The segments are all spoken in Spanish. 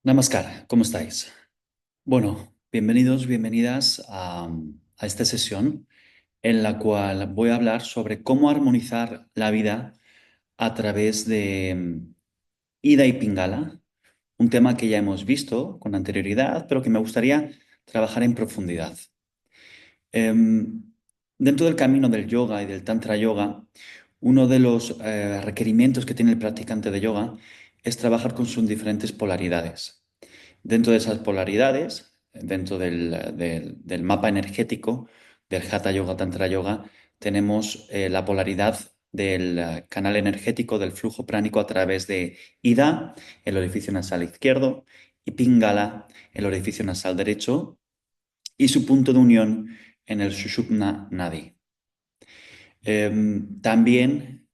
Namaskar, ¿cómo estáis? Bueno, bienvenidos, bienvenidas a esta sesión en la cual voy a hablar sobre cómo armonizar la vida a través de Ida y Pingala, un tema que ya hemos visto con anterioridad, pero que me gustaría trabajar en profundidad. Em, Dentro del camino del yoga y del Tantra Yoga, uno de los requerimientos que tiene el practicante de yoga es trabajar con sus diferentes polaridades. Dentro de esas polaridades, dentro del mapa energético del Hatha Yoga, Tantra Yoga, tenemos la polaridad del canal energético del flujo pránico a través de Ida, el orificio nasal izquierdo, y Pingala, el orificio nasal derecho, y su punto de unión en el Sushumna Nadi. También,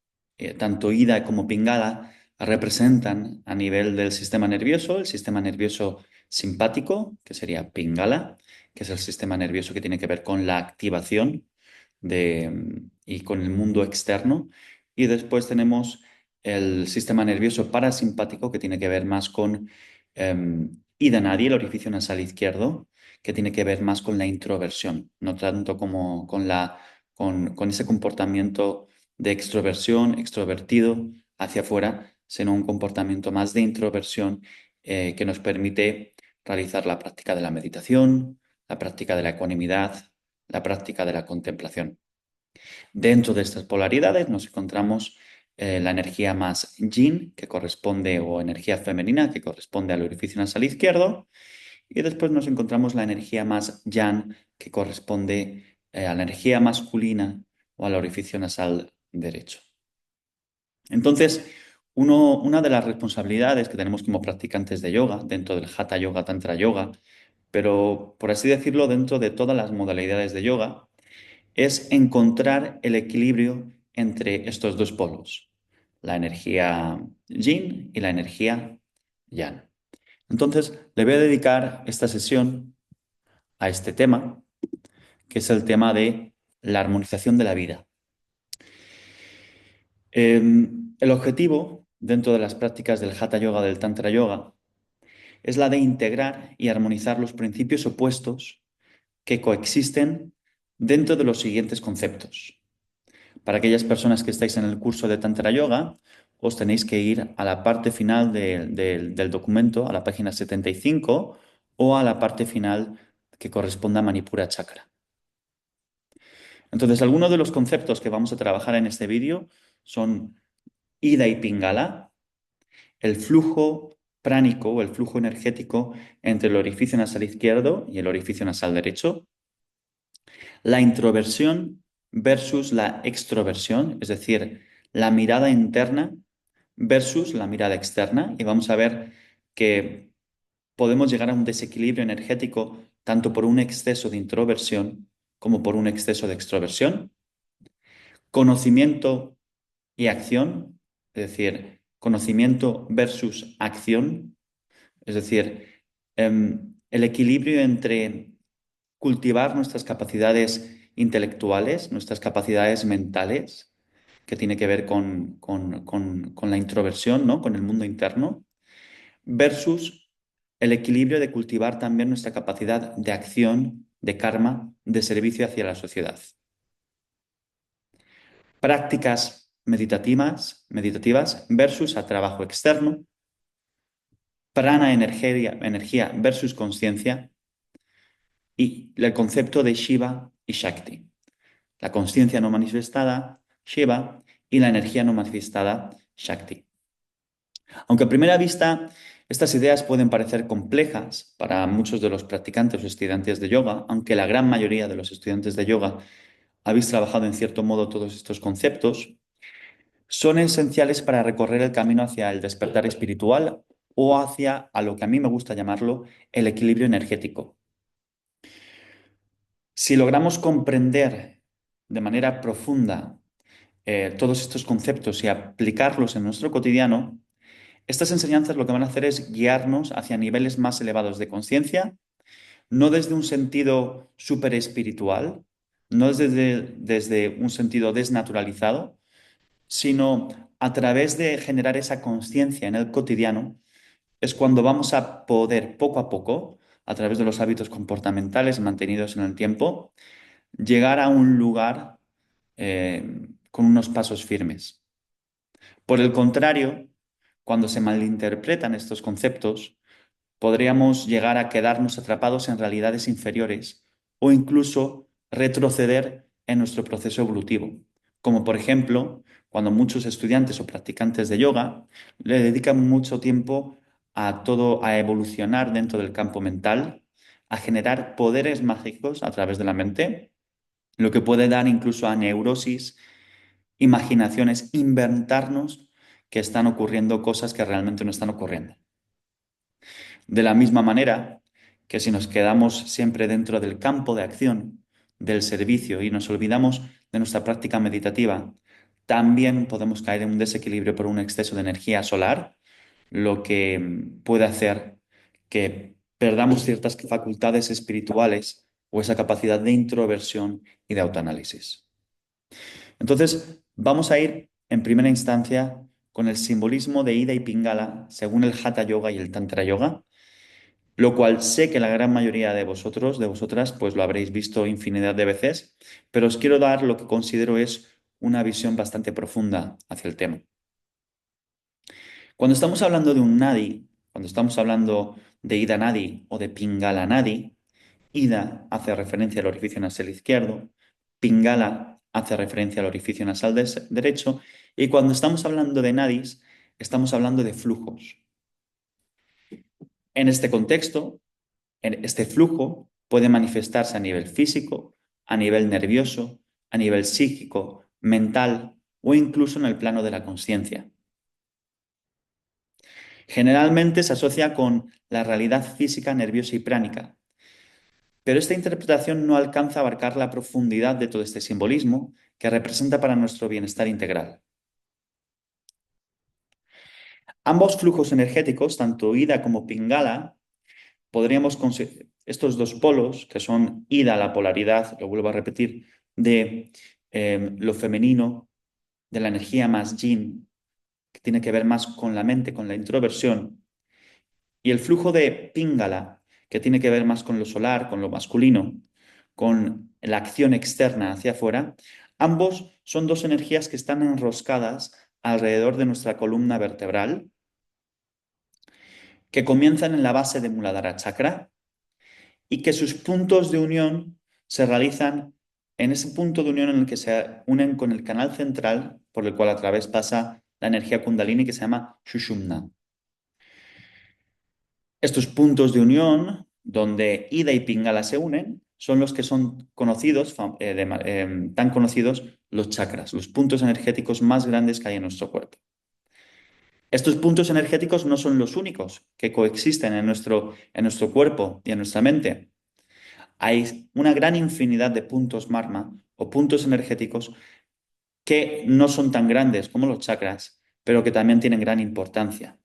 tanto Ida como Pingala representan a nivel del sistema nervioso, el sistema nervioso simpático, que sería Pingala, que es el sistema nervioso que tiene que ver con la activación y con el mundo externo. Y después tenemos el sistema nervioso parasimpático, que tiene que ver más con Ida Nadi, el orificio nasal izquierdo, que tiene que ver más con la introversión, no tanto como con ese comportamiento de extroversión, extrovertido hacia afuera, sino un comportamiento más de introversión que nos permite realizar la práctica de la meditación, la práctica de la ecuanimidad, la práctica de la contemplación. Dentro de estas polaridades nos encontramos la energía más yin, que corresponde, o energía femenina, que corresponde al orificio nasal izquierdo, y después nos encontramos la energía más yang, que corresponde a la energía masculina o al orificio nasal derecho. Entonces, una de las responsabilidades que tenemos como practicantes de yoga, dentro del Hatha Yoga, Tantra Yoga, pero por así decirlo, dentro de todas las modalidades de yoga, es encontrar el equilibrio entre estos dos polos, la energía yin y la energía yang. Entonces, le voy a dedicar esta sesión a este tema, que es el tema de la armonización de la vida. El objetivo dentro de las prácticas del Hatha Yoga, del Tantra Yoga, es la de integrar y armonizar los principios opuestos que coexisten dentro de los siguientes conceptos. Para aquellas personas que estáis en el curso de Tantra Yoga, os tenéis que ir a la parte final del documento, a la página 75, o a la parte final que corresponda a Manipura Chakra. Entonces, algunos de los conceptos que vamos a trabajar en este vídeo son Ida y Pingala, el flujo pránico o el flujo energético entre el orificio nasal izquierdo y el orificio nasal derecho, la introversión versus la extroversión, es decir, la mirada interna versus la mirada externa, y vamos a ver que podemos llegar a un desequilibrio energético tanto por un exceso de introversión como por un exceso de extroversión. Conocimiento y acción, es decir, conocimiento versus acción, es decir, el equilibrio entre cultivar nuestras capacidades intelectuales, nuestras capacidades mentales, que tiene que ver con la introversión, ¿no? Con el mundo interno, versus el equilibrio de cultivar también nuestra capacidad de acción, de karma, de servicio hacia la sociedad. Prácticas meditativas versus a trabajo externo, prana, energía versus conciencia, y el concepto de Shiva y Shakti. La conciencia no manifestada, Shiva, y la energía no manifestada, Shakti. Aunque a primera vista estas ideas pueden parecer complejas para muchos de los practicantes o estudiantes de yoga, aunque la gran mayoría de los estudiantes de yoga habéis trabajado en cierto modo todos estos conceptos, son esenciales para recorrer el camino hacia el despertar espiritual o hacia, a lo que a mí me gusta llamarlo, el equilibrio energético. Si logramos comprender de manera profunda todos estos conceptos y aplicarlos en nuestro cotidiano, estas enseñanzas lo que van a hacer es guiarnos hacia niveles más elevados de conciencia, no desde un sentido súper espiritual, no desde un sentido desnaturalizado, sino a través de generar esa conciencia en el cotidiano, es cuando vamos a poder poco a poco, a través de los hábitos comportamentales mantenidos en el tiempo, llegar a un lugar con unos pasos firmes. Por el contrario, cuando se malinterpretan estos conceptos, podríamos llegar a quedarnos atrapados en realidades inferiores o incluso retroceder en nuestro proceso evolutivo, como por ejemplo cuando muchos estudiantes o practicantes de yoga le dedican mucho tiempo a todo, a evolucionar dentro del campo mental, a generar poderes mágicos a través de la mente, lo que puede dar incluso a neurosis, imaginaciones, inventarnos que están ocurriendo cosas que realmente no están ocurriendo. De la misma manera que si nos quedamos siempre dentro del campo de acción, del servicio y nos olvidamos de nuestra práctica meditativa, también podemos caer en un desequilibrio por un exceso de energía solar, lo que puede hacer que perdamos ciertas facultades espirituales o esa capacidad de introversión y de autoanálisis. Entonces, vamos a ir en primera instancia con el simbolismo de Ida y Pingala según el Hatha Yoga y el Tantra Yoga, lo cual sé que la gran mayoría de vosotros, de vosotras, pues lo habréis visto infinidad de veces, pero os quiero dar lo que considero es una visión bastante profunda hacia el tema. Cuando estamos hablando de un nadi, cuando estamos hablando de Ida Nadi o de Pingala Nadi, Ida hace referencia al orificio nasal izquierdo, Pingala hace referencia al orificio nasal derecho, y cuando estamos hablando de nadis, estamos hablando de flujos. En este contexto, este flujo puede manifestarse a nivel físico, a nivel nervioso, a nivel psíquico, mental o incluso en el plano de la conciencia. Generalmente se asocia con la realidad física, nerviosa y pránica, pero esta interpretación no alcanza a abarcar la profundidad de todo este simbolismo que representa para nuestro bienestar integral. Ambos flujos energéticos, tanto Ida como Pingala, podríamos conseguir estos dos polos, que son Ida, la polaridad, lo vuelvo a repetir, de lo femenino, de la energía más yin, que tiene que ver más con la mente, con la introversión, y el flujo de Pingala, que tiene que ver más con lo solar, con lo masculino, con la acción externa hacia afuera, ambos son dos energías que están enroscadas alrededor de nuestra columna vertebral, que comienzan en la base de Muladhara Chakra y que sus puntos de unión se realizan en ese punto de unión en el que se unen con el canal central por el cual a través pasa la energía Kundalini que se llama Sushumna. Estos puntos de unión, donde Ida y Pingala se unen, son los que son conocidos, tan conocidos, los chakras, los puntos energéticos más grandes que hay en nuestro cuerpo. Estos puntos energéticos no son los únicos que coexisten en nuestro cuerpo y en nuestra mente. Hay una gran infinidad de puntos Marma o puntos energéticos que no son tan grandes como los chakras, pero que también tienen gran importancia.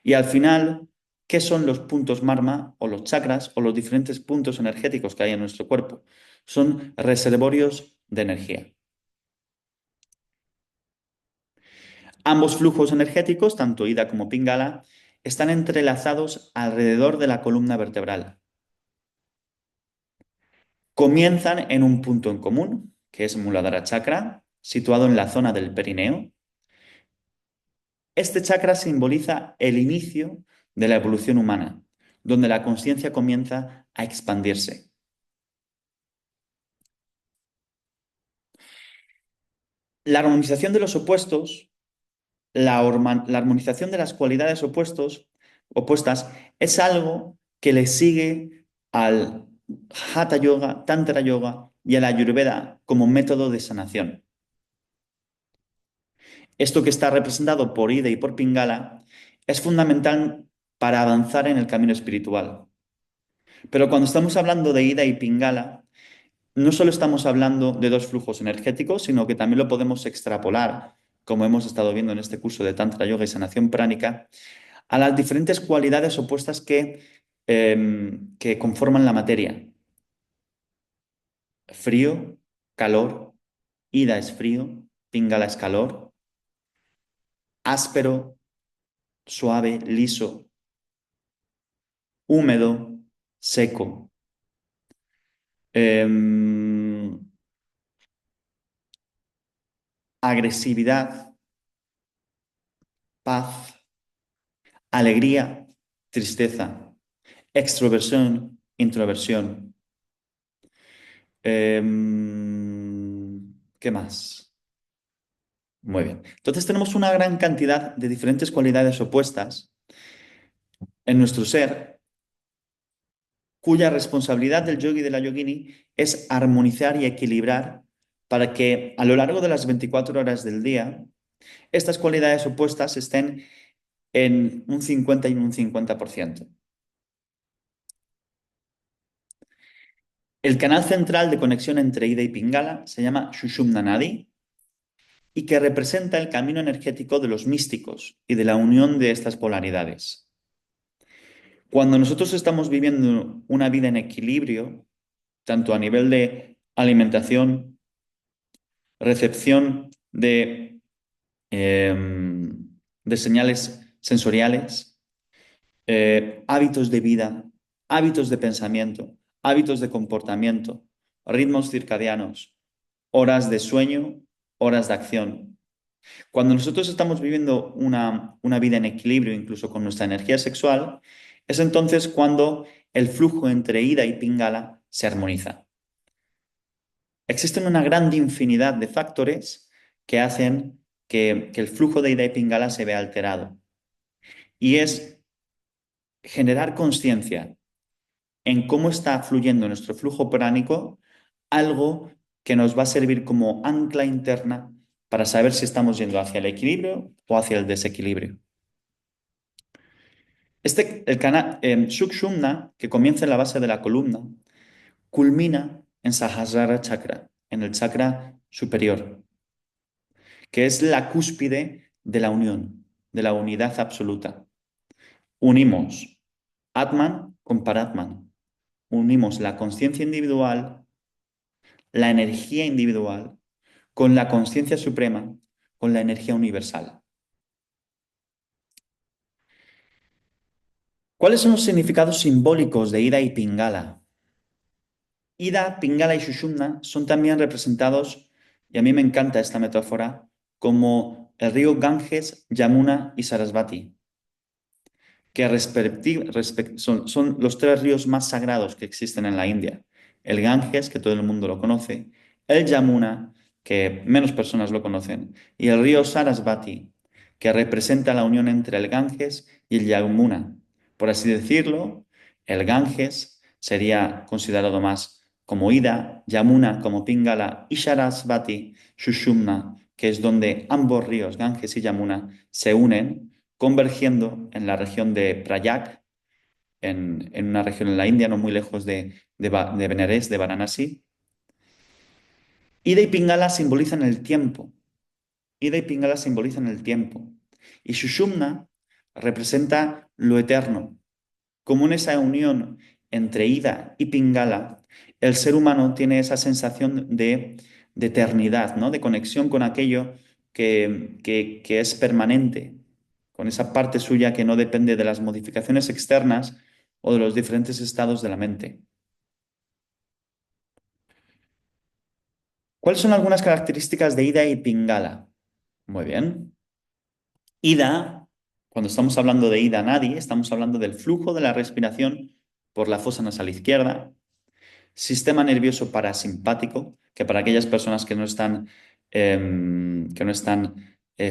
Y al final, ¿qué son los puntos Marma o los chakras o los diferentes puntos energéticos que hay en nuestro cuerpo? Son reservorios de energía. Ambos flujos energéticos, tanto Ida como Pingala, están entrelazados alrededor de la columna vertebral. Comienzan en un punto en común, que es Muladhara Chakra, situado en la zona del perineo. Este chakra simboliza el inicio de la evolución humana, donde la conciencia comienza a expandirse. La armonización de los opuestos, la armonización de las cualidades opuestas, es algo que le sigue al Hatha Yoga, Tantra Yoga y a la Ayurveda como método de sanación. Esto que está representado por Ida y por Pingala es fundamental para avanzar en el camino espiritual. Pero cuando estamos hablando de Ida y Pingala, no solo estamos hablando de dos flujos energéticos, sino que también lo podemos extrapolar, como hemos estado viendo en este curso de Tantra Yoga y Sanación Pránica, a las diferentes cualidades opuestas que conforman la materia. Frío, calor, Ida es frío, Pingala es calor, áspero, suave, liso, húmedo, seco, em, agresividad, paz, alegría, tristeza, extroversión, introversión. ¿Qué más? Muy bien. Entonces tenemos una gran cantidad de diferentes cualidades opuestas en nuestro ser, cuya responsabilidad del yogi y de la yogini es armonizar y equilibrar para que a lo largo de las 24 horas del día estas cualidades opuestas estén en un 50 y un 50%. El canal central de conexión entre Ida y Pingala se llama Sushumna Nadi y que representa el camino energético de los místicos y de la unión de estas polaridades. Cuando nosotros estamos viviendo una vida en equilibrio, tanto a nivel de alimentación, recepción de señales sensoriales, hábitos de vida, hábitos de pensamiento, hábitos de comportamiento, ritmos circadianos, horas de sueño, horas de acción. Cuando nosotros estamos viviendo una vida en equilibrio, incluso con nuestra energía sexual, es entonces cuando el flujo entre ida y pingala se armoniza. Existen una gran infinidad de factores que hacen que el flujo de ida y pingala se vea alterado. Y es generar conciencia en cómo está fluyendo nuestro flujo pránico, algo que nos va a servir como ancla interna para saber si estamos yendo hacia el equilibrio o hacia el desequilibrio. El canal Sukshumna, que comienza en la base de la columna, culmina en Sahasrara Chakra, en el chakra superior, que es la cúspide de la unión, de la unidad absoluta. Unimos Atman con Paratman. Unimos la conciencia individual, la energía individual, con la conciencia suprema, con la energía universal. ¿Cuáles son los significados simbólicos de Ida y Pingala? Ida, Pingala y Sushumna son también representados, y a mí me encanta esta metáfora, como el río Ganges, Yamuna y Sarasvati, que son los tres ríos más sagrados que existen en la India. El Ganges, que todo el mundo lo conoce, el Yamuna, que menos personas lo conocen, y el río Sarasvati, que representa la unión entre el Ganges y el Yamuna. Por así decirlo, el Ganges sería considerado más como Ida, Yamuna como Pingala y Sarasvati, Sushumna, que es donde ambos ríos, Ganges y Yamuna, se unen convergiendo en la región de Prayag, en una región en la India, no muy lejos de Benares, de Varanasi. Ida y Pingala simbolizan el tiempo. Ida y Pingala simbolizan el tiempo. Y Sushumna representa lo eterno. Como en esa unión entre Ida y Pingala, el ser humano tiene esa sensación de eternidad, ¿no? De conexión con aquello que es permanente, con esa parte suya que no depende de las modificaciones externas o de los diferentes estados de la mente. ¿Cuáles son algunas características de Ida y Pingala? Muy bien. Ida, cuando estamos hablando de Ida Nadi, estamos hablando del flujo de la respiración por la fosa nasal izquierda, sistema nervioso parasimpático, que para aquellas personas que no están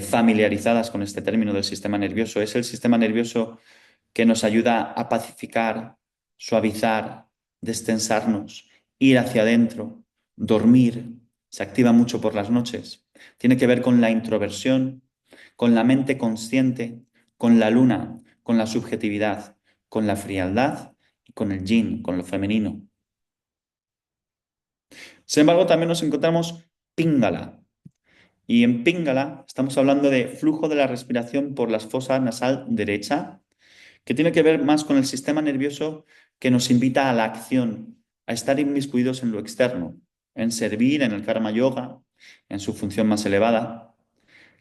familiarizadas con este término del sistema nervioso, es el sistema nervioso que nos ayuda a pacificar, suavizar, destensarnos, ir hacia adentro, dormir, se activa mucho por las noches. Tiene que ver con la introversión, con la mente consciente, con la luna, con la subjetividad, con la frialdad y con el yin, con lo femenino. Sin embargo, también nos encontramos Pingala. Y en Pingala estamos hablando de flujo de la respiración por la fosa nasal derecha, que tiene que ver más con el sistema nervioso que nos invita a la acción, a estar inmiscuidos en lo externo, en servir en el karma yoga, en su función más elevada,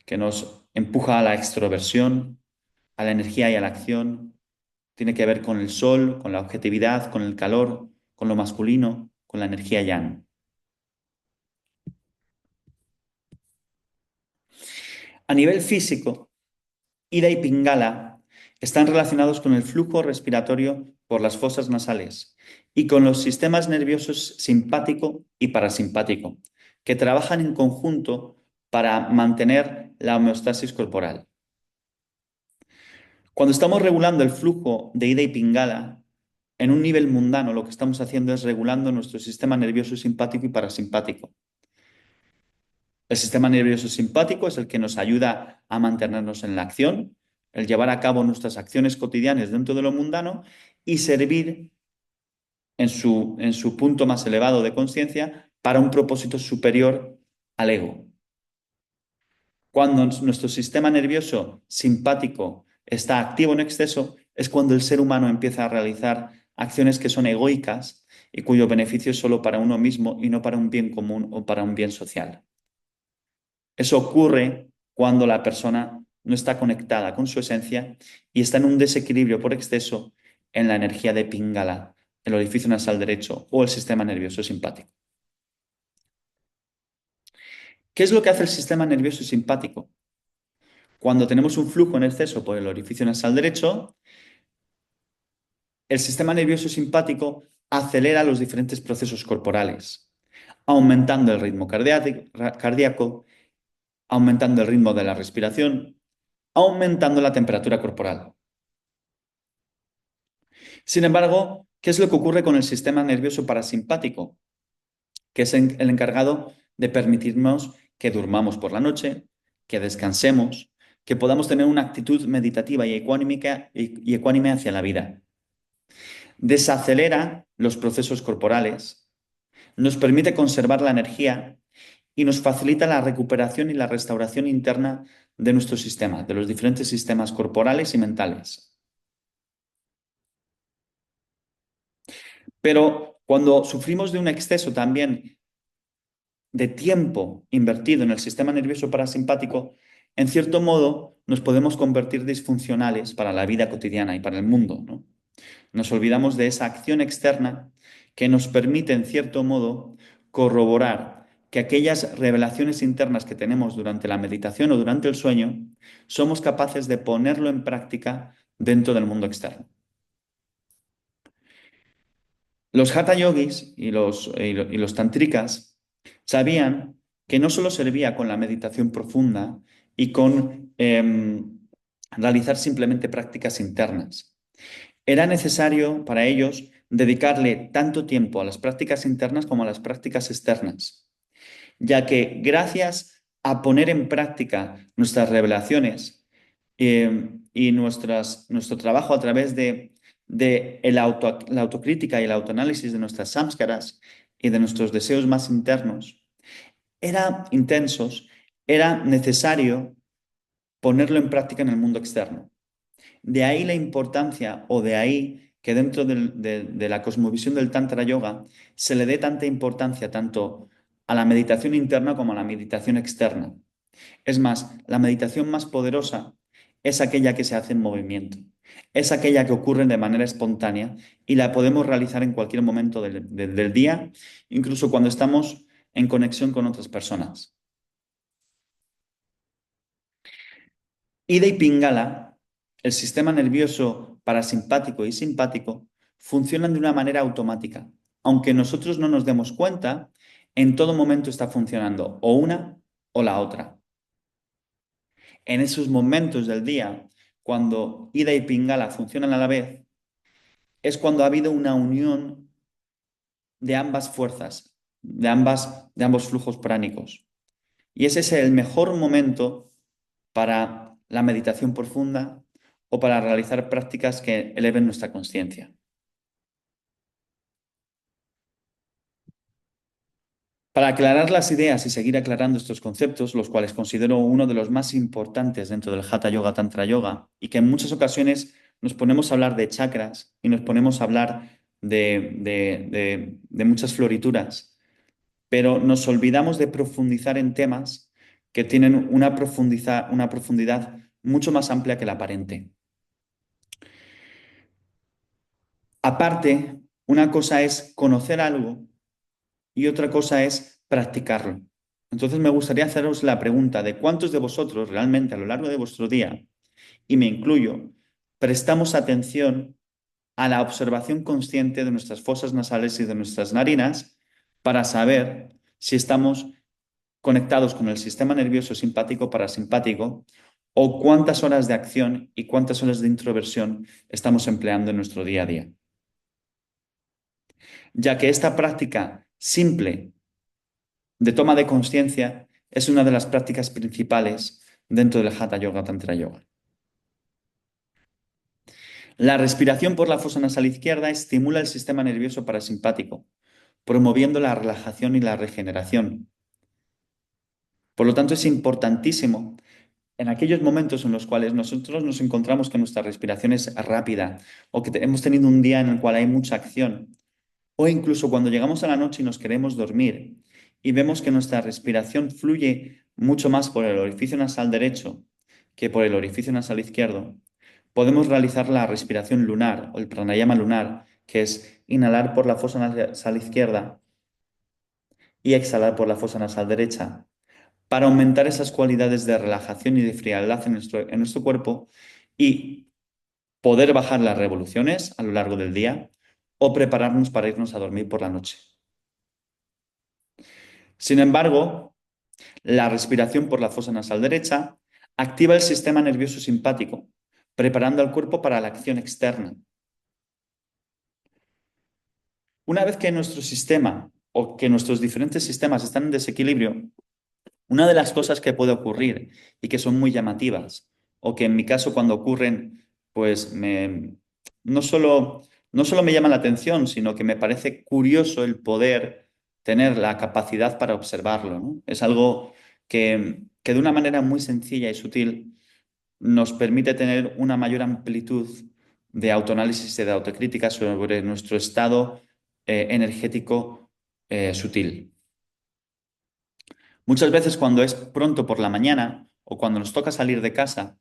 que nos empuja a la extroversión, a la energía y a la acción, tiene que ver con el sol, con la objetividad, con el calor, con lo masculino, con la energía yang. A nivel físico, Ida y Pingala están relacionados con el flujo respiratorio por las fosas nasales y con los sistemas nerviosos simpático y parasimpático, que trabajan en conjunto para mantener la homeostasis corporal. Cuando estamos regulando el flujo de Ida y Pingala, en un nivel mundano lo que estamos haciendo es regulando nuestro sistema nervioso simpático y parasimpático. El sistema nervioso simpático es el que nos ayuda a mantenernos en la acción, el llevar a cabo nuestras acciones cotidianas dentro de lo mundano y servir en su punto más elevado de conciencia para un propósito superior al ego. Cuando nuestro sistema nervioso simpático está activo en exceso, es cuando el ser humano empieza a realizar acciones que son egoicas y cuyo beneficio es solo para uno mismo y no para un bien común o para un bien social. Eso ocurre cuando la persona no está conectada con su esencia y está en un desequilibrio por exceso en la energía de Pingala, el orificio nasal derecho o el sistema nervioso simpático. ¿Qué es lo que hace el sistema nervioso simpático? Cuando tenemos un flujo en exceso por el orificio nasal derecho, el sistema nervioso simpático acelera los diferentes procesos corporales, aumentando el ritmo cardíaco, aumentando el ritmo de la respiración, aumentando la temperatura corporal. Sin embargo, ¿qué es lo que ocurre con el sistema nervioso parasimpático? Que es el encargado de permitirnos que durmamos por la noche, que descansemos, que podamos tener una actitud meditativa y ecuánime hacia la vida. Desacelera los procesos corporales, nos permite conservar la energía y nos facilita la recuperación y la restauración interna de nuestro sistema, de los diferentes sistemas corporales y mentales. Pero cuando sufrimos de un exceso también de tiempo invertido en el sistema nervioso parasimpático, en cierto modo nos podemos convertir disfuncionales para la vida cotidiana y para el mundo, ¿no? Nos olvidamos de esa acción externa que nos permite, en cierto modo, corroborar que aquellas revelaciones internas que tenemos durante la meditación o durante el sueño, somos capaces de ponerlo en práctica dentro del mundo externo. Los hatha yogis y los tantrikas sabían que no solo servía con la meditación profunda y con realizar simplemente prácticas internas. Era necesario para ellos dedicarle tanto tiempo a las prácticas internas como a las prácticas externas, ya que gracias a poner en práctica nuestras revelaciones y nuestro trabajo a través de la autocrítica y el autoanálisis de nuestras samskaras y de nuestros deseos más internos, eran intensos, era necesario ponerlo en práctica en el mundo externo. De ahí la importancia, o de ahí que dentro de la cosmovisión del Tantra Yoga se le dé tanta importancia tanto a la meditación interna como a la meditación externa. Es más, la meditación más poderosa es aquella que se hace en movimiento, es aquella que ocurre de manera espontánea y la podemos realizar en cualquier momento del día, incluso cuando estamos en conexión con otras personas. Ida y Pingala, el sistema nervioso parasimpático y simpático, funcionan de una manera automática. Aunque nosotros no nos demos cuenta, en todo momento está funcionando o una o la otra. En esos momentos del día, cuando Ida y Pingala funcionan a la vez, es cuando ha habido una unión de ambas fuerzas, de ambos flujos pránicos. Y ese es el mejor momento para la meditación profunda o para realizar prácticas que eleven nuestra conciencia. Para aclarar las ideas y seguir aclarando estos conceptos, los cuales considero uno de los más importantes dentro del Hatha Yoga, Tantra Yoga, y que en muchas ocasiones nos ponemos a hablar de chakras y nos ponemos a hablar de muchas florituras, pero nos olvidamos de profundizar en temas que tienen una profundidad mucho más amplia que la aparente. Aparte, una cosa es conocer algo y otra cosa es practicarlo. Entonces me gustaría haceros la pregunta de cuántos de vosotros realmente a lo largo de vuestro día, y me incluyo, prestamos atención a la observación consciente de nuestras fosas nasales y de nuestras narinas para saber si estamos conectados con el sistema nervioso simpático parasimpático o cuántas horas de acción y cuántas horas de introversión estamos empleando en nuestro día a día. Ya que esta práctica simple de toma de conciencia es una de las prácticas principales dentro del Hatha Yoga Tantra Yoga. La respiración por la fosa nasal izquierda estimula el sistema nervioso parasimpático, promoviendo la relajación y la regeneración. Por lo tanto, es importantísimo en aquellos momentos en los cuales nosotros nos encontramos que nuestra respiración es rápida o que hemos tenido un día en el cual hay mucha acción, o incluso cuando llegamos a la noche y nos queremos dormir y vemos que nuestra respiración fluye mucho más por el orificio nasal derecho que por el orificio nasal izquierdo, podemos realizar la respiración lunar o el pranayama lunar, que es inhalar por la fosa nasal izquierda y exhalar por la fosa nasal derecha, para aumentar esas cualidades de relajación y de frialdad en nuestro cuerpo y poder bajar las revoluciones a lo largo del día o prepararnos para irnos a dormir por la noche. Sin embargo, la respiración por la fosa nasal derecha activa el sistema nervioso simpático, preparando al cuerpo para la acción externa. Una vez que nuestro sistema o que nuestros diferentes sistemas están en desequilibrio, una de las cosas que puede ocurrir y que son muy llamativas, o que en mi caso cuando ocurren, pues no solo, no solo me llama la atención, sino que me parece curioso el poder tener la capacidad para observarlo, ¿no? Es algo que de una manera muy sencilla y sutil nos permite tener una mayor amplitud de autoanálisis y de autocrítica sobre nuestro estado energético sutil. Muchas veces cuando es pronto por la mañana o cuando nos toca salir de casa,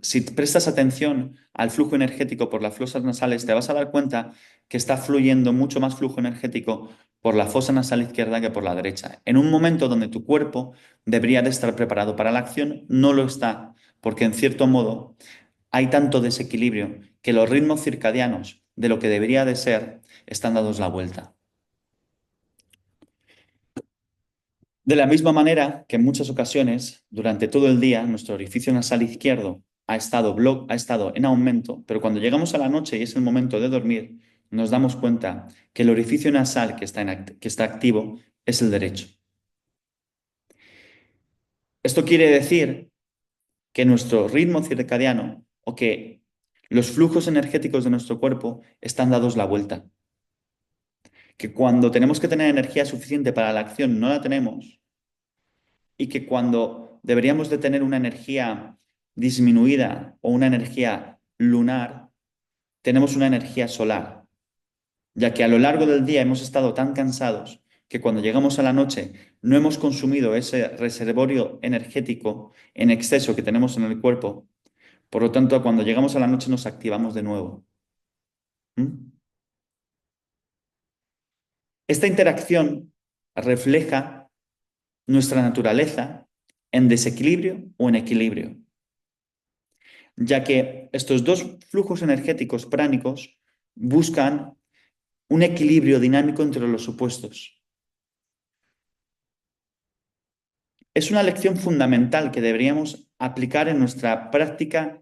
si prestas atención al flujo energético por las fosas nasales, te vas a dar cuenta que está fluyendo mucho más flujo energético por la fosa nasal izquierda que por la derecha. En un momento donde tu cuerpo debería de estar preparado para la acción, no lo está, porque en cierto modo hay tanto desequilibrio que los ritmos circadianos de lo que debería de ser están dados la vuelta. De la misma manera que en muchas ocasiones, durante todo el día, nuestro orificio nasal izquierdo ha estado en aumento, pero cuando llegamos a la noche y es el momento de dormir, nos damos cuenta que el orificio nasal que está activo es el derecho. Esto quiere decir que nuestro ritmo circadiano o que los flujos energéticos de nuestro cuerpo están dados la vuelta. Que cuando tenemos que tener energía suficiente para la acción no la tenemos y que cuando deberíamos de tener una energía disminuida o una energía lunar, tenemos una energía solar, ya que a lo largo del día hemos estado tan cansados que cuando llegamos a la noche no hemos consumido ese reservorio energético en exceso que tenemos en el cuerpo, por lo tanto cuando llegamos a la noche nos activamos de nuevo. ¿Mm? Esta interacción refleja nuestra naturaleza en desequilibrio o en equilibrio, ya que estos dos flujos energéticos pránicos buscan un equilibrio dinámico entre los opuestos. Es una lección fundamental que deberíamos aplicar en nuestra práctica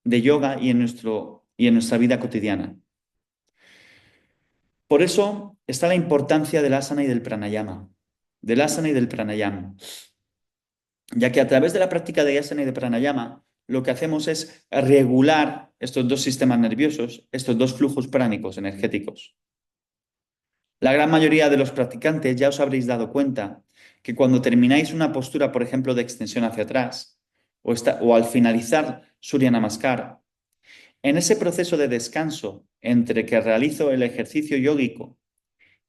de yoga y en nuestra vida cotidiana. Por eso está la importancia del asana y del pranayama, del asana y del pranayama, ya que a través de la práctica de asana y de pranayama lo que hacemos es regular estos dos sistemas nerviosos, estos dos flujos pránicos energéticos. La gran mayoría de los practicantes ya os habréis dado cuenta que cuando termináis una postura, por ejemplo, de extensión hacia atrás, o al finalizar Surya Namaskar, en ese proceso de descanso entre que realizo el ejercicio yógico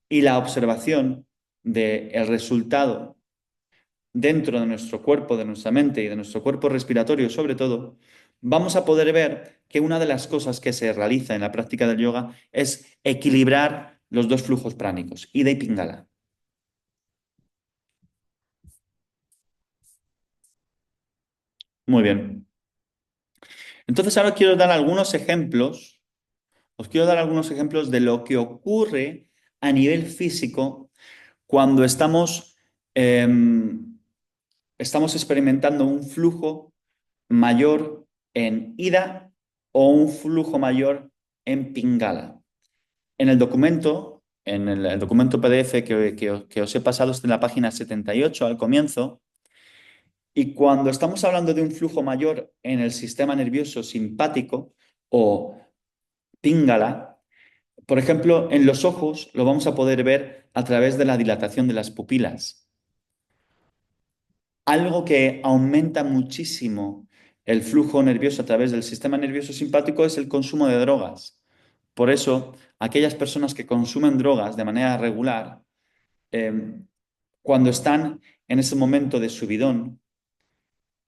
y la observación del resultado dentro de nuestro cuerpo, de nuestra mente y de nuestro cuerpo respiratorio sobre todo, vamos a poder ver que una de las cosas que se realiza en la práctica del yoga es equilibrar los dos flujos pránicos, Ida y Pingala. Muy bien. Entonces ahora quiero dar algunos ejemplos, os quiero dar algunos ejemplos de lo que ocurre a nivel físico cuando estamos experimentando un flujo mayor en ida o un flujo mayor en pingala. En el documento PDF que os he pasado, está en la página 78 al comienzo, y cuando estamos hablando de un flujo mayor en el sistema nervioso simpático o pingala, por ejemplo, en los ojos lo vamos a poder ver a través de la dilatación de las pupilas. Algo que aumenta muchísimo el flujo nervioso a través del sistema nervioso simpático es el consumo de drogas. Por eso, aquellas personas que consumen drogas de manera regular, eh, cuando están en ese momento de subidón,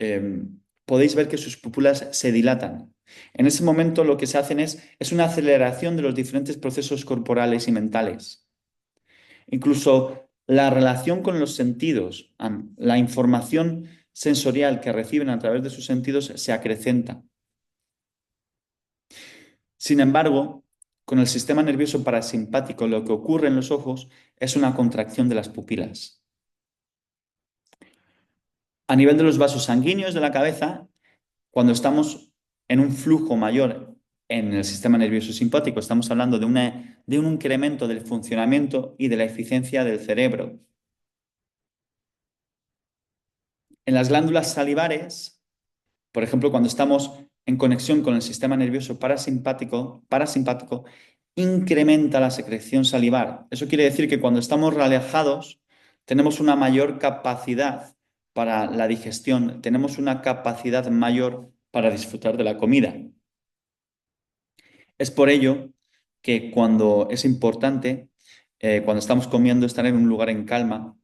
eh, podéis ver que sus pupilas se dilatan. En ese momento lo que se hacen es una aceleración de los diferentes procesos corporales y mentales. Incluso la relación con los sentidos, la información sensorial que reciben a través de sus sentidos se acrecenta. Sin embargo, con el sistema nervioso parasimpático lo que ocurre en los ojos es una contracción de las pupilas. A nivel de los vasos sanguíneos de la cabeza, cuando estamos en un flujo mayor en el sistema nervioso simpático, estamos hablando de un incremento del funcionamiento y de la eficiencia del cerebro. En las glándulas salivares, por ejemplo, cuando estamos en conexión con el sistema nervioso parasimpático, incrementa la secreción salivar. Eso quiere decir que cuando estamos relajados, tenemos una mayor capacidad para la digestión, tenemos una capacidad mayor para disfrutar de la comida. Es por ello que cuando es importante, cuando estamos comiendo, estar en un lugar en calma,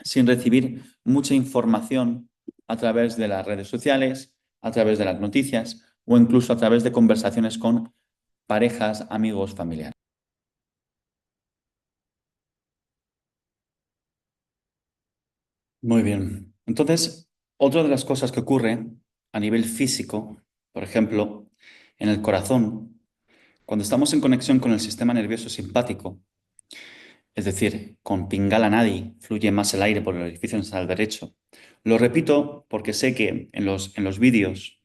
sin recibir mucha información a través de las redes sociales, a través de las noticias o incluso a través de conversaciones con parejas, amigos, familiares. Muy bien. Entonces, otra de las cosas que ocurre a nivel físico, por ejemplo, en el corazón, cuando estamos en conexión con el sistema nervioso simpático, es decir, con Pingala Nadi fluye más el aire por el orificio nasal derecho. Lo repito porque sé que en los vídeos,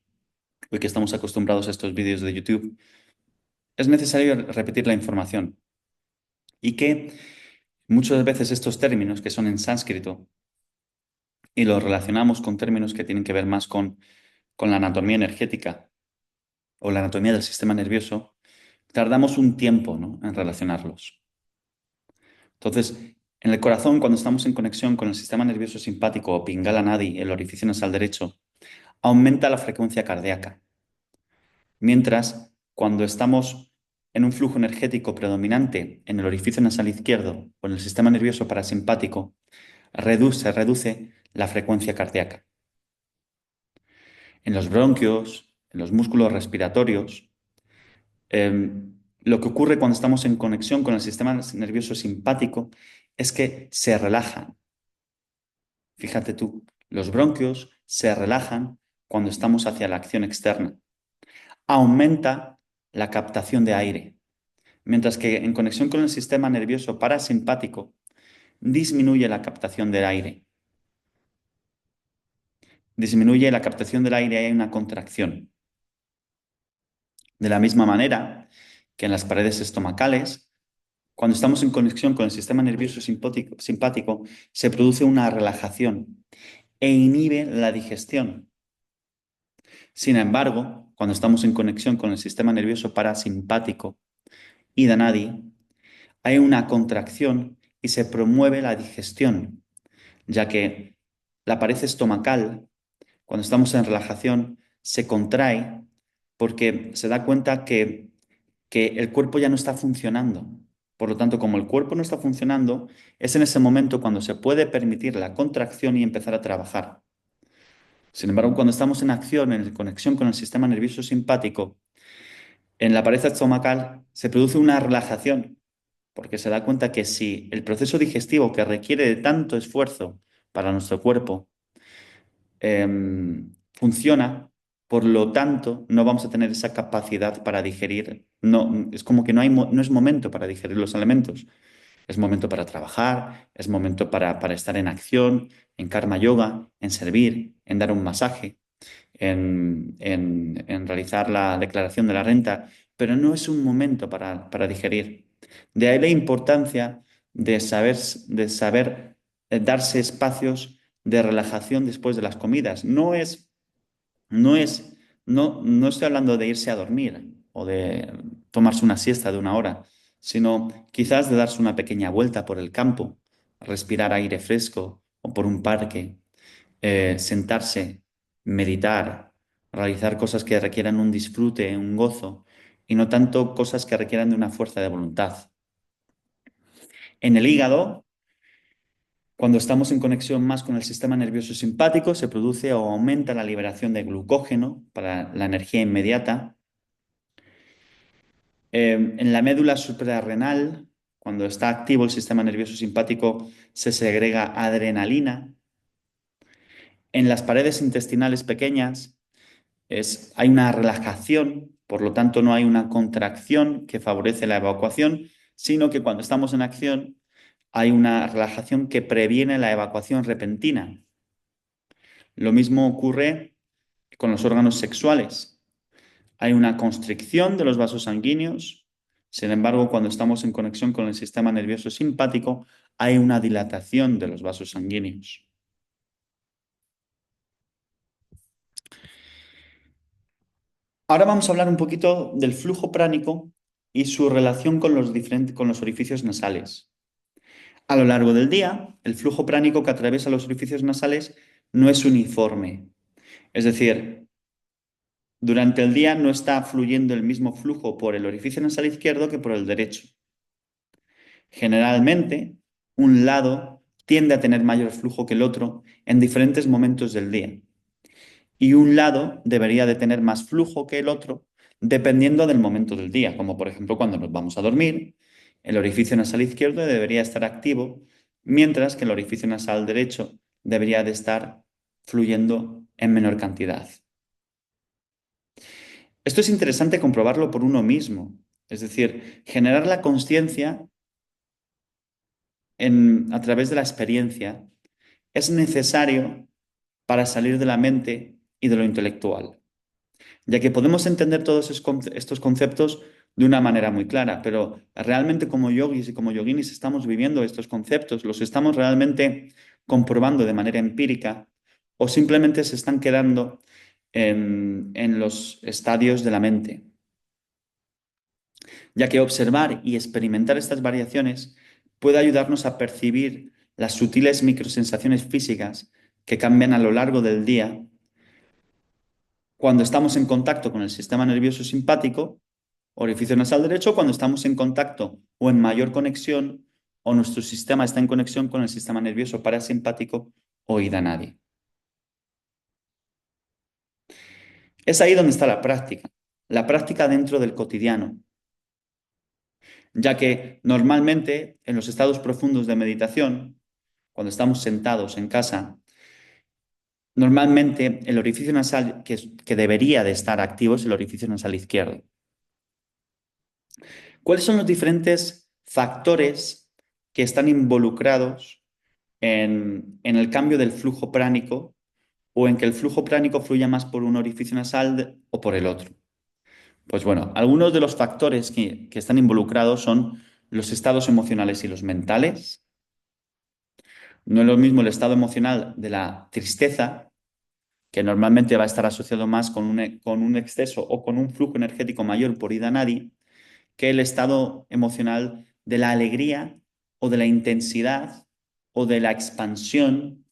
hoy que estamos acostumbrados a estos vídeos de YouTube, es necesario repetir la información y que muchas veces estos términos que son en sánscrito y los relacionamos con términos que tienen que ver más con la anatomía energética o la anatomía del sistema nervioso, tardamos un tiempo, ¿no?, en relacionarlos. Entonces, en el corazón, cuando estamos en conexión con el sistema nervioso simpático o Pingala Nadi, el orificio nasal derecho, aumenta la frecuencia cardíaca. Mientras, cuando estamos en un flujo energético predominante en el orificio nasal izquierdo o en el sistema nervioso parasimpático, reduce la frecuencia cardíaca. En los bronquios, en los músculos respiratorios, lo que ocurre cuando estamos en conexión con el sistema nervioso simpático es que se relajan. Fíjate tú, los bronquios se relajan cuando estamos hacia la acción externa. Aumenta la captación de aire, mientras que en conexión con el sistema nervioso parasimpático disminuye la captación del aire. Disminuye la captación del aire y hay una contracción. De la misma manera que en las paredes estomacales, cuando estamos en conexión con el sistema nervioso simpático, se produce una relajación e inhibe la digestión. Sin embargo, cuando estamos en conexión con el sistema nervioso parasimpático y Danadi, hay una contracción y se promueve la digestión, ya que la pared estomacal, cuando estamos en relajación, se contrae porque se da cuenta que el cuerpo ya no está funcionando. Por lo tanto, como el cuerpo no está funcionando, es en ese momento cuando se puede permitir la contracción y empezar a trabajar. Sin embargo, cuando estamos en acción, en conexión con el sistema nervioso simpático, en la pared estomacal se produce una relajación, porque se da cuenta que si el proceso digestivo que requiere de tanto esfuerzo para nuestro cuerpo funciona, por lo tanto, no vamos a tener esa capacidad para digerir. No, es como que no es momento para digerir los alimentos. Es momento para trabajar, es momento para estar en acción, en karma yoga, en servir, en dar un masaje, en realizar la declaración de la renta, pero no es un momento para digerir. De ahí la importancia de saber darse espacios de relajación después de las comidas. No es, no estoy hablando de irse a dormir o de tomarse una siesta de una hora, sino quizás de darse una pequeña vuelta por el campo, respirar aire fresco o por un parque, sentarse, meditar, realizar cosas que requieran un disfrute, un gozo, y no tanto cosas que requieran de una fuerza de voluntad. En el hígado, cuando estamos en conexión más con el sistema nervioso simpático, se produce o aumenta la liberación de glucógeno para la energía inmediata. En la médula suprarrenal, cuando está activo el sistema nervioso simpático, se segrega adrenalina. En las paredes intestinales pequeñas hay una relajación, por lo tanto no hay una contracción que favorece la evacuación, sino que cuando estamos en acción hay una relajación que previene la evacuación repentina. Lo mismo ocurre con los órganos sexuales. Hay una constricción de los vasos sanguíneos. Sin embargo, cuando estamos en conexión con el sistema nervioso simpático, hay una dilatación de los vasos sanguíneos. Ahora vamos a hablar un poquito del flujo pránico y su relación con los orificios nasales. A lo largo del día, el flujo pránico que atraviesa los orificios nasales no es uniforme. Es decir, durante el día no está fluyendo el mismo flujo por el orificio nasal izquierdo que por el derecho. Generalmente, un lado tiende a tener mayor flujo que el otro en diferentes momentos del día. Y un lado debería de tener más flujo que el otro dependiendo del momento del día, como por ejemplo cuando nos vamos a dormir, el orificio nasal izquierdo debería estar activo, mientras que el orificio nasal derecho debería de estar fluyendo en menor cantidad. Esto es interesante comprobarlo por uno mismo, es decir, generar la conciencia a través de la experiencia es necesario para salir de la mente y de lo intelectual, ya que podemos entender todos estos conceptos de una manera muy clara, pero realmente como yogis y como yoginis estamos viviendo estos conceptos, los estamos realmente comprobando de manera empírica o simplemente se están quedando en los estadios de la mente, ya que observar y experimentar estas variaciones puede ayudarnos a percibir las sutiles microsensaciones físicas que cambian a lo largo del día cuando estamos en contacto con el sistema nervioso simpático, orificio nasal derecho, cuando estamos en contacto o en mayor conexión o nuestro sistema está en conexión con el sistema nervioso parasimpático o ida nadie. Es ahí donde está la práctica dentro del cotidiano, ya que normalmente en los estados profundos de meditación, cuando estamos sentados en casa, normalmente el orificio nasal que debería de estar activo es el orificio nasal izquierdo. ¿Cuáles son los diferentes factores que están involucrados en el cambio del flujo pránico o en que el flujo pránico fluya más por un orificio nasal o por el otro? Pues bueno, algunos de los factores que están involucrados son los estados emocionales y los mentales. No es lo mismo el estado emocional de la tristeza, que normalmente va a estar asociado más con un exceso o con un flujo energético mayor por ida nadi, que el estado emocional de la alegría o de la intensidad o de la expansión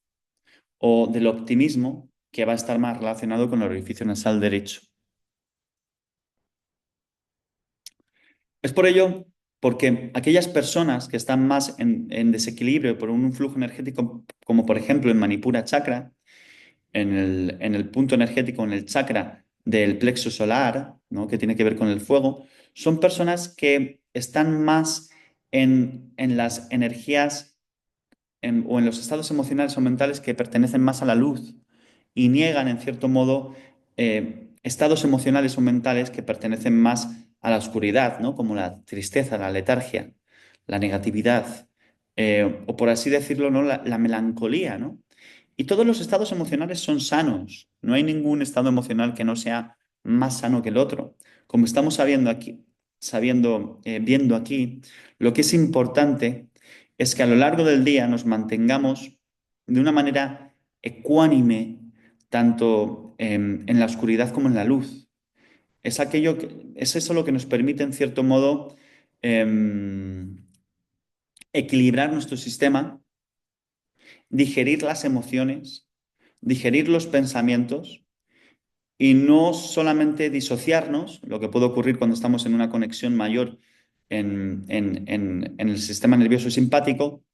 o del optimismo, que va a estar más relacionado con el orificio nasal derecho. Es por ello porque aquellas personas que están más en desequilibrio por un flujo energético, como por ejemplo en Manipura Chakra, en el punto energético, en el chakra del plexo solar, ¿no? Que tiene que ver con el fuego, son personas que están más en las energías o en los estados emocionales o mentales que pertenecen más a la luz y niegan, en cierto modo, estados emocionales o mentales que pertenecen más a la oscuridad, ¿no? Como la tristeza, la letargia, la negatividad, o por así decirlo, ¿no? La melancolía, ¿no? Y todos los estados emocionales son sanos. No hay ningún estado emocional que no sea más sano que el otro. Como estamos viendo aquí, lo que es importante es que a lo largo del día nos mantengamos de una manera ecuánime, tanto en la oscuridad como en la luz. Es eso lo que nos permite, en cierto modo, em, equilibrar nuestro sistema, digerir las emociones, digerir los pensamientos y no solamente disociarnos, lo que puede ocurrir cuando estamos en una conexión mayor en el sistema nervioso simpático,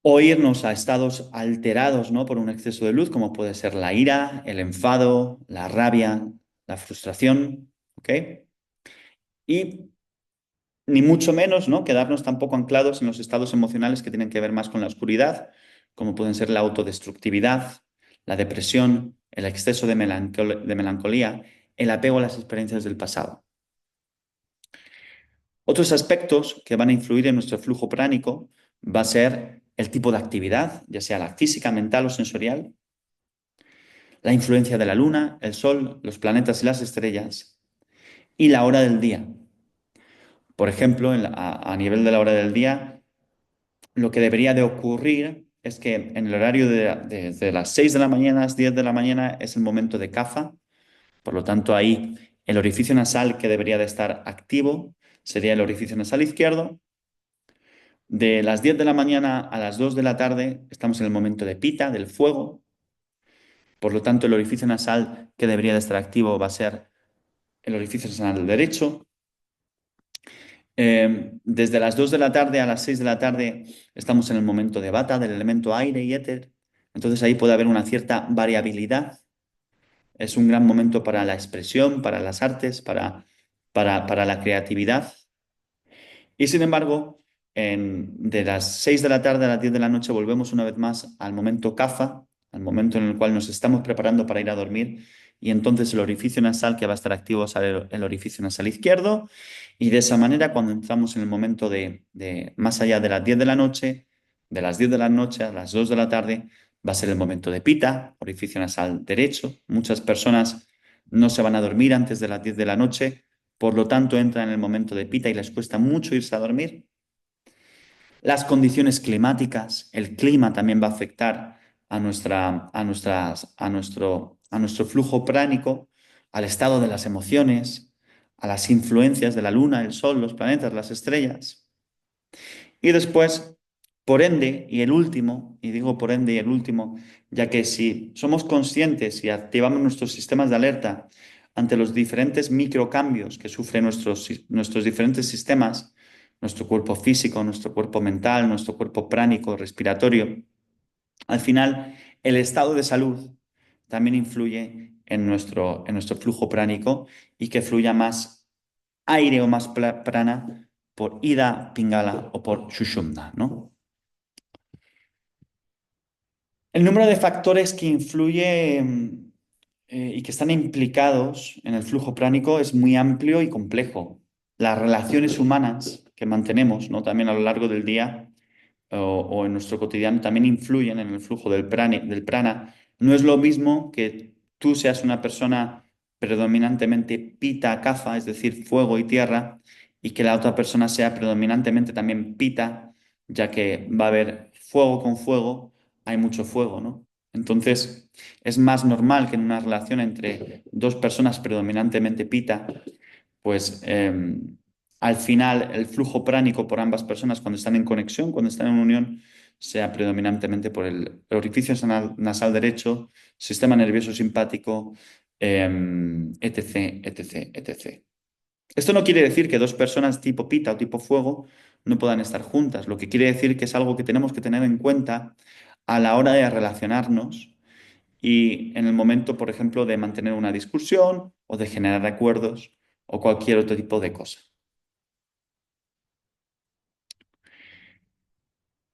o irnos a estados alterados, ¿no? Por un exceso de luz, como puede ser la ira, el enfado, la rabia, la frustración, ¿ok? Y ni mucho menos, ¿no? Quedarnos tampoco anclados en los estados emocionales que tienen que ver más con la oscuridad, como pueden ser la autodestructividad, la depresión, el exceso de melancolía, el apego a las experiencias del pasado. Otros aspectos que van a influir en nuestro flujo pránico va a ser el tipo de actividad, ya sea la física, mental o sensorial, la influencia de la luna, el sol, los planetas y las estrellas, y la hora del día. Por ejemplo, a nivel de la hora del día, lo que debería de ocurrir es que en el horario de las 6 de la mañana a las 10 de la mañana es el momento de caza, por lo tanto ahí el orificio nasal que debería de estar activo sería el orificio nasal izquierdo. De las 10 de la mañana a las 2 de la tarde estamos en el momento de pita, del fuego, por lo tanto el orificio nasal que debería de estar activo va a ser el orificio nasal derecho. Desde las 2 de la tarde a las 6 de la tarde estamos en el momento de bata, del elemento aire y éter. Entonces ahí puede haber una cierta variabilidad. Es un gran momento para la expresión, para las artes, para la creatividad. Y sin embargo, de las 6 de la tarde a las 10 de la noche volvemos una vez más al momento CAFA, al momento en el cual nos estamos preparando para ir a dormir. Y entonces el orificio nasal que va a estar activo será el orificio nasal izquierdo. Y de esa manera, cuando entramos en el momento de más allá de las 10 de la noche, de las 10 de la noche a las 2 de la tarde, va a ser el momento de pita, orificio nasal derecho. Muchas personas no se van a dormir antes de las 10 de la noche, por lo tanto entran en el momento de pita y les cuesta mucho irse a dormir. Las condiciones climáticas, el clima también va a afectar a nuestro flujo pránico, al estado de las emociones, a las influencias de la luna, el sol, los planetas, las estrellas. Y después, por ende, y el último, y digo por ende y el último, ya que si somos conscientes y activamos nuestros sistemas de alerta ante los diferentes microcambios que sufren nuestros diferentes sistemas, nuestro cuerpo físico, nuestro cuerpo mental, nuestro cuerpo pránico, respiratorio, al final el estado de salud también influye en nuestro flujo pránico y que fluya más aire o más prana por Ida Pingala o por Sushumna, ¿no? El número de factores que influye y que están implicados en el flujo pránico es muy amplio y complejo. Las relaciones humanas que mantenemos, ¿no? También a lo largo del día o en nuestro cotidiano también influyen en el flujo del prana. No es lo mismo que tú seas una persona predominantemente pita, kapha, es decir, fuego y tierra, y que la otra persona sea predominantemente también pita, ya que va a haber fuego con fuego, hay mucho fuego, ¿no? Entonces, es más normal que en una relación entre dos personas predominantemente pita, pues al final el flujo pránico por ambas personas cuando están en conexión, cuando están en unión, sea predominantemente por el orificio nasal derecho, sistema nervioso simpático, etc., etc., etc. Esto no quiere decir que dos personas tipo pita o tipo fuego no puedan estar juntas. Lo que quiere decir que es algo que tenemos que tener en cuenta a la hora de relacionarnos y en el momento, por ejemplo, de mantener una discusión o de generar acuerdos o cualquier otro tipo de cosa.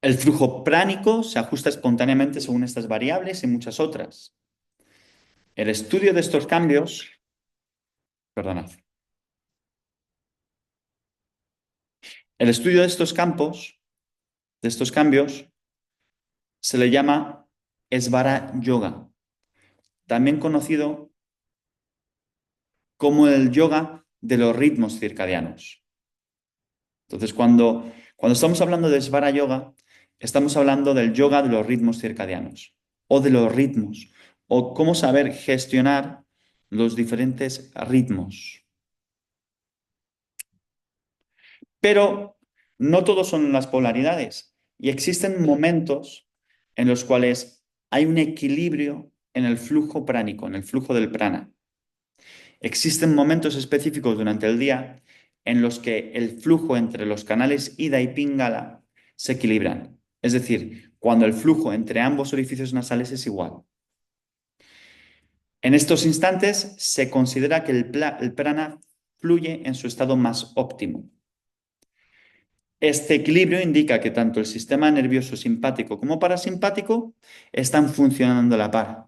El flujo pránico se ajusta espontáneamente según estas variables y muchas otras. El estudio de estos cambios, perdonad, el estudio de estos campos, de estos cambios, se le llama Svara Yoga, también conocido como el yoga de los ritmos circadianos. Entonces, cuando estamos hablando de Svara Yoga, estamos hablando del yoga de los ritmos circadianos o de los ritmos o cómo saber gestionar los diferentes ritmos. Pero no todos son las polaridades y existen momentos en los cuales hay un equilibrio en el flujo pránico, en el flujo del prana. Existen momentos específicos durante el día en los que el flujo entre los canales Ida y Pingala se equilibran. Es decir, cuando el flujo entre ambos orificios nasales es igual. En estos instantes se considera que el prana fluye en su estado más óptimo. Este equilibrio indica que tanto el sistema nervioso simpático como parasimpático están funcionando a la par.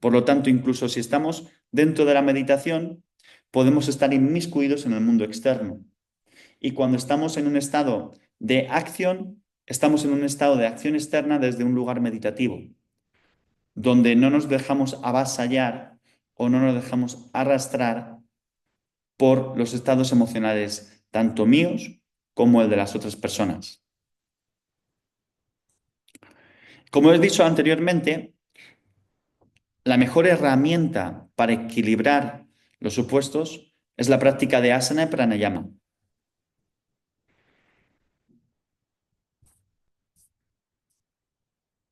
Por lo tanto, incluso si estamos dentro de la meditación, podemos estar inmiscuidos en el mundo externo. Y cuando estamos en un estado de acción, estamos en un estado de acción externa desde un lugar meditativo, donde no nos dejamos avasallar o no nos dejamos arrastrar por los estados emocionales, tanto míos como el de las otras personas. Como he dicho anteriormente, la mejor herramienta para equilibrar los opuestos es la práctica de asana y pranayama.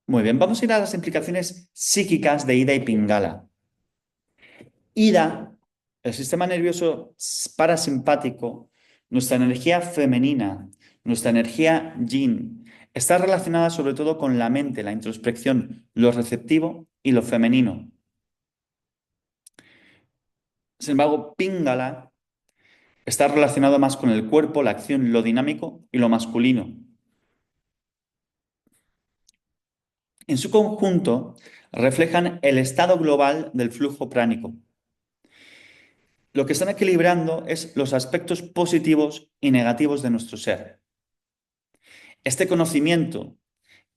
Muy bien, vamos a ir a las implicaciones psíquicas de Ida y Pingala. Ida, el sistema nervioso parasimpático, nuestra energía femenina, nuestra energía yin, está relacionada sobre todo con la mente, la introspección, lo receptivo y lo femenino. Sin embargo, Pingala está relacionado más con el cuerpo, la acción, lo dinámico y lo masculino. En su conjunto, reflejan el estado global del flujo pránico. Lo que están equilibrando es los aspectos positivos y negativos de nuestro ser. Este conocimiento,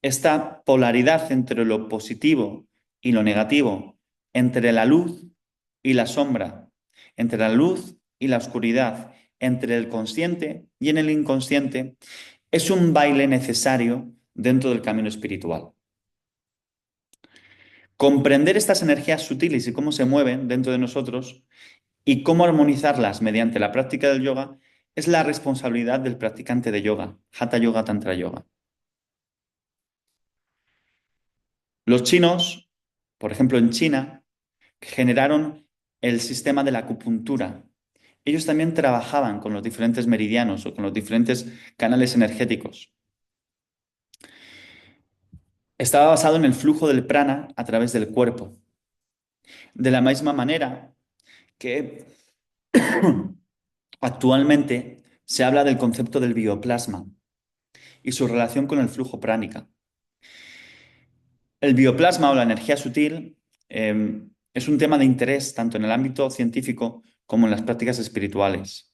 esta polaridad entre lo positivo y lo negativo, entre la luz y la sombra, entre la luz y la oscuridad, entre el consciente y en el inconsciente, es un baile necesario dentro del camino espiritual. Comprender estas energías sutiles y cómo se mueven dentro de nosotros y cómo armonizarlas mediante la práctica del yoga es la responsabilidad del practicante de yoga, Hatha Yoga, Tantra Yoga. Los chinos, por ejemplo en China, generaron el sistema de la acupuntura. Ellos también trabajaban con los diferentes meridianos o con los diferentes canales energéticos. Estaba basado en el flujo del prana a través del cuerpo. De la misma manera que actualmente se habla del concepto del bioplasma y su relación con el flujo pránica. El bioplasma o la energía sutil es un tema de interés tanto en el ámbito científico como en las prácticas espirituales.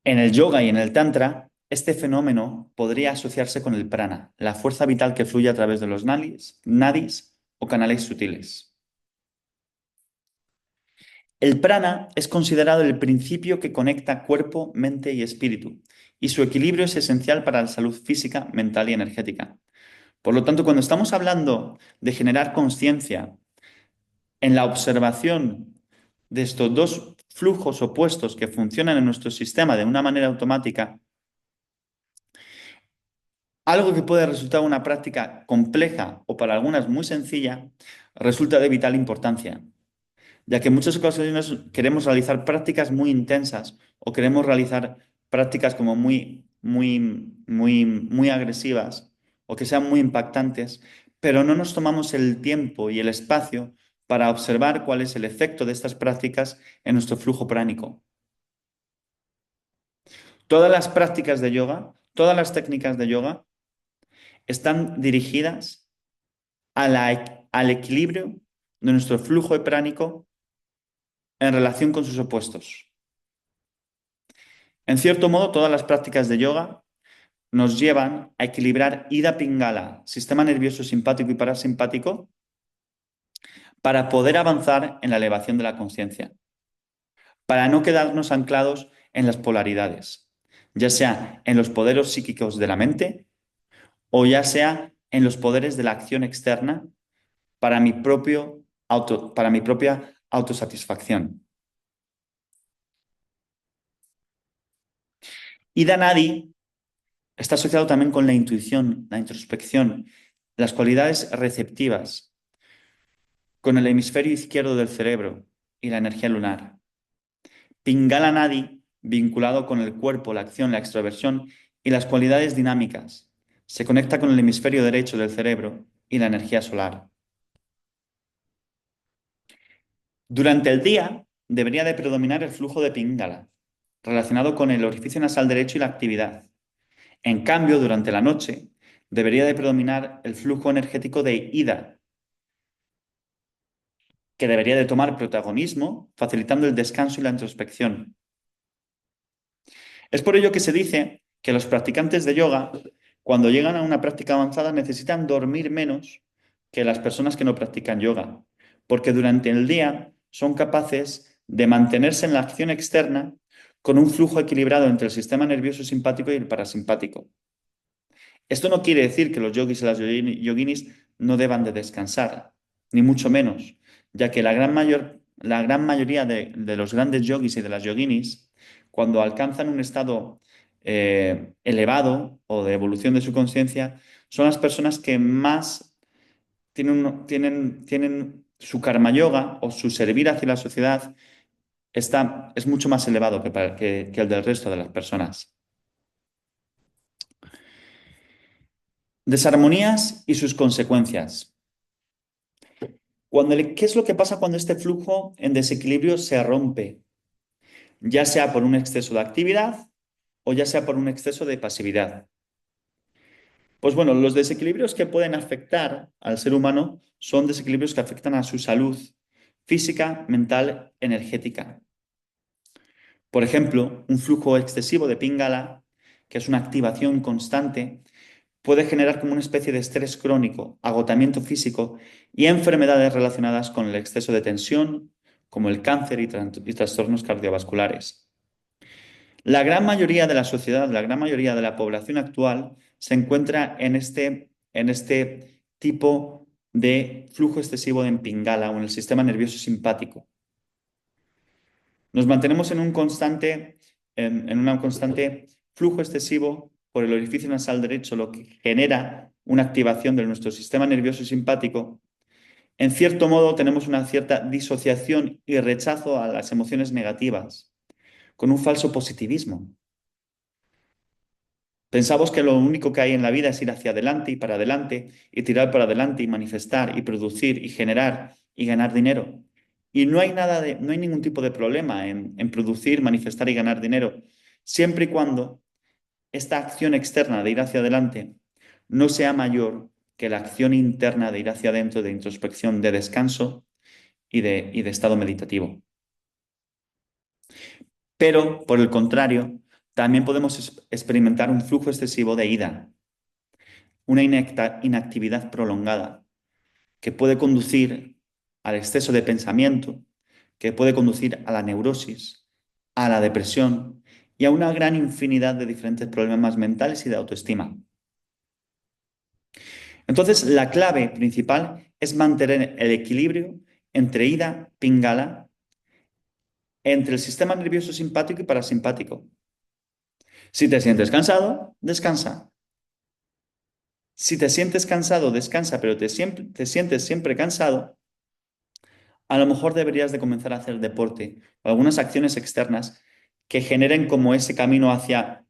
En el yoga y en el tantra, este fenómeno podría asociarse con el prana, la fuerza vital que fluye a través de los nadis o canales sutiles. El prana es considerado el principio que conecta cuerpo, mente y espíritu, y su equilibrio es esencial para la salud física, mental y energética. Por lo tanto, cuando estamos hablando de generar conciencia en la observación de estos dos flujos opuestos que funcionan en nuestro sistema de una manera automática, algo que puede resultar una práctica compleja o para algunas muy sencilla, resulta de vital importancia, ya que en muchas ocasiones queremos realizar prácticas muy intensas o queremos realizar prácticas como muy agresivas o que sean muy impactantes, pero no nos tomamos el tiempo y el espacio para observar cuál es el efecto de estas prácticas en nuestro flujo pránico. Todas las prácticas de yoga, todas las técnicas de yoga están dirigidas al equilibrio de nuestro flujo pránico en relación con sus opuestos. En cierto modo, todas las prácticas de yoga nos llevan a equilibrar Ida Pingala, sistema nervioso simpático y parasimpático, para poder avanzar en la elevación de la conciencia, para no quedarnos anclados en las polaridades, ya sea en los poderes psíquicos de la mente o ya sea en los poderes de la acción externa para mi propia autosatisfacción. Ida Nadi está asociado también con la intuición, la introspección, las cualidades receptivas, con el hemisferio izquierdo del cerebro y la energía lunar. Pingala Nadi, vinculado con el cuerpo, la acción, la extroversión y las cualidades dinámicas. Se conecta con el hemisferio derecho del cerebro y la energía solar. Durante el día debería de predominar el flujo de Pingala, relacionado con el orificio nasal derecho y la actividad. En cambio, durante la noche debería de predominar el flujo energético de Ida, que debería de tomar protagonismo, facilitando el descanso y la introspección. Es por ello que se dice que los practicantes de yoga, cuando llegan a una práctica avanzada, necesitan dormir menos que las personas que no practican yoga, porque durante el día son capaces de mantenerse en la acción externa con un flujo equilibrado entre el sistema nervioso simpático y el parasimpático. Esto no quiere decir que los yogis y las yoginis no deban de descansar, ni mucho menos, ya que la gran mayoría de los grandes yogis y de las yoginis, cuando alcanzan un estado elevado o de evolución de su conciencia, son las personas que más tienen su karma yoga o su servir hacia la sociedad es mucho más elevado que el del resto de las personas. Desarmonías y sus consecuencias. ¿Qué es lo que pasa cuando este flujo en desequilibrio se rompe? Ya sea por un exceso de actividad o ya sea por un exceso de pasividad. Pues bueno, los desequilibrios que pueden afectar al ser humano son desequilibrios que afectan a su salud física, mental, energética. Por ejemplo, un flujo excesivo de Pingala, que es una activación constante, puede generar como una especie de estrés crónico, agotamiento físico y enfermedades relacionadas con el exceso de tensión, como el cáncer y trastornos cardiovasculares. La gran mayoría de la sociedad, la gran mayoría de la población actual se encuentra en este tipo de flujo excesivo de Pingala o en el sistema nervioso simpático. Nos mantenemos en un constante flujo excesivo por el orificio nasal derecho, lo que genera una activación de nuestro sistema nervioso simpático. En cierto modo, tenemos una cierta disociación y rechazo a las emociones negativas, con un falso positivismo. Pensamos que lo único que hay en la vida es ir hacia adelante y para adelante, y tirar para adelante y manifestar y producir y generar y ganar dinero. Y no hay ningún tipo de problema en producir, manifestar y ganar dinero, siempre y cuando esta acción externa de ir hacia adelante no sea mayor que la acción interna de ir hacia adentro, de introspección, de descanso y de estado meditativo. Pero, por el contrario, también podemos experimentar un flujo excesivo de ida, una inactividad prolongada, que puede conducir al exceso de pensamiento, que puede conducir a la neurosis, a la depresión y a una gran infinidad de diferentes problemas mentales y de autoestima. Entonces, la clave principal es mantener el equilibrio entre ida, pingala, entre el sistema nervioso simpático y parasimpático. Si te sientes cansado, descansa. Si te sientes cansado, descansa, pero te sientes siempre cansado, a lo mejor deberías de comenzar a hacer deporte o algunas acciones externas que generen como ese camino hacia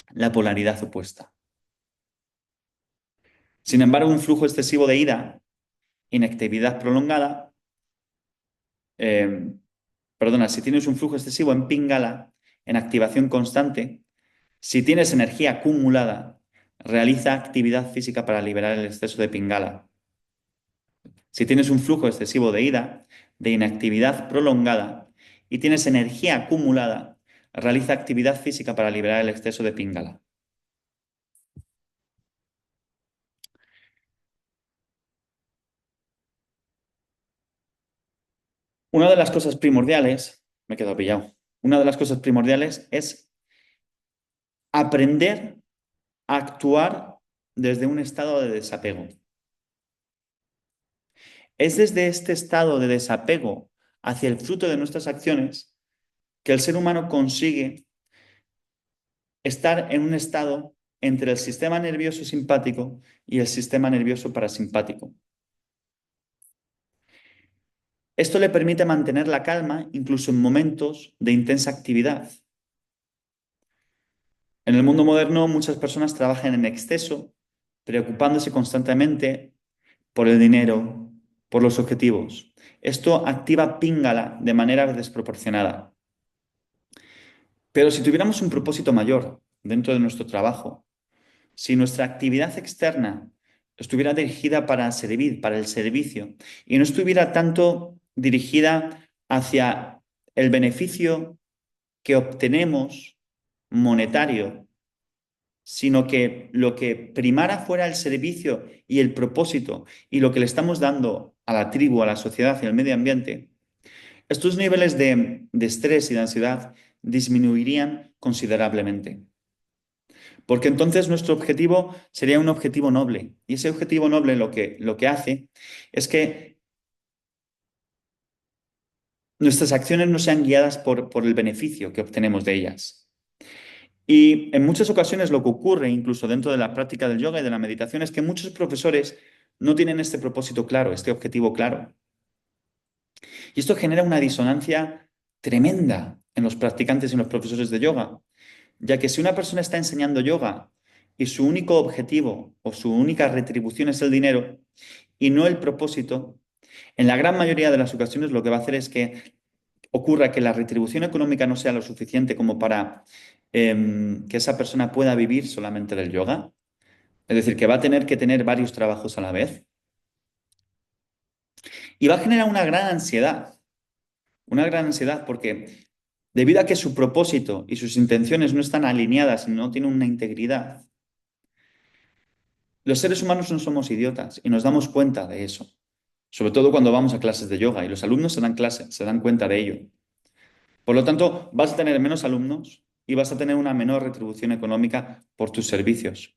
la polaridad opuesta. Sin embargo, un flujo excesivo de ira, inactividad prolongada, eh, perdona, si tienes un flujo excesivo en Pingala, en activación constante, si tienes energía acumulada, realiza actividad física para liberar el exceso de Pingala. Si tienes un flujo excesivo de ira, de inactividad prolongada y tienes energía acumulada, realiza actividad física para liberar el exceso de Pingala. Una de las cosas primordiales, me he quedado pillado, una de las cosas primordiales es aprender a actuar desde un estado de desapego. Es desde este estado de desapego hacia el fruto de nuestras acciones que el ser humano consigue estar en un estado entre el sistema nervioso simpático y el sistema nervioso parasimpático. Esto le permite mantener la calma incluso en momentos de intensa actividad. En el mundo moderno, muchas personas trabajan en exceso, preocupándose constantemente por el dinero, por los objetivos. Esto activa Píngala de manera desproporcionada. Pero si tuviéramos un propósito mayor dentro de nuestro trabajo, si nuestra actividad externa estuviera dirigida para servir, para el servicio, y no estuviera tanto dirigida hacia el beneficio que obtenemos monetario, sino que lo que primara fuera el servicio y el propósito y lo que le estamos dando a la tribu, a la sociedad y al medio ambiente, estos niveles de estrés y de ansiedad disminuirían considerablemente. Porque entonces nuestro objetivo sería un objetivo noble. Y ese objetivo noble lo que hace es que nuestras acciones no sean guiadas por el beneficio que obtenemos de ellas. Y en muchas ocasiones lo que ocurre, incluso dentro de la práctica del yoga y de la meditación, es que muchos profesores no tienen este propósito claro, este objetivo claro. Y esto genera una disonancia tremenda en los practicantes y en los profesores de yoga, ya que si una persona está enseñando yoga y su único objetivo o su única retribución es el dinero y no el propósito, en la gran mayoría de las ocasiones lo que va a hacer es que ocurra que la retribución económica no sea lo suficiente como para que esa persona pueda vivir solamente del yoga. Es decir, que va a tener que tener varios trabajos a la vez y va a generar una gran ansiedad porque debido a que su propósito y sus intenciones no están alineadas y no tienen una integridad, los seres humanos no somos idiotas y nos damos cuenta de eso, sobre todo cuando vamos a clases de yoga y los alumnos se dan cuenta de ello. Por lo tanto, vas a tener menos alumnos y vas a tener una menor retribución económica por tus servicios.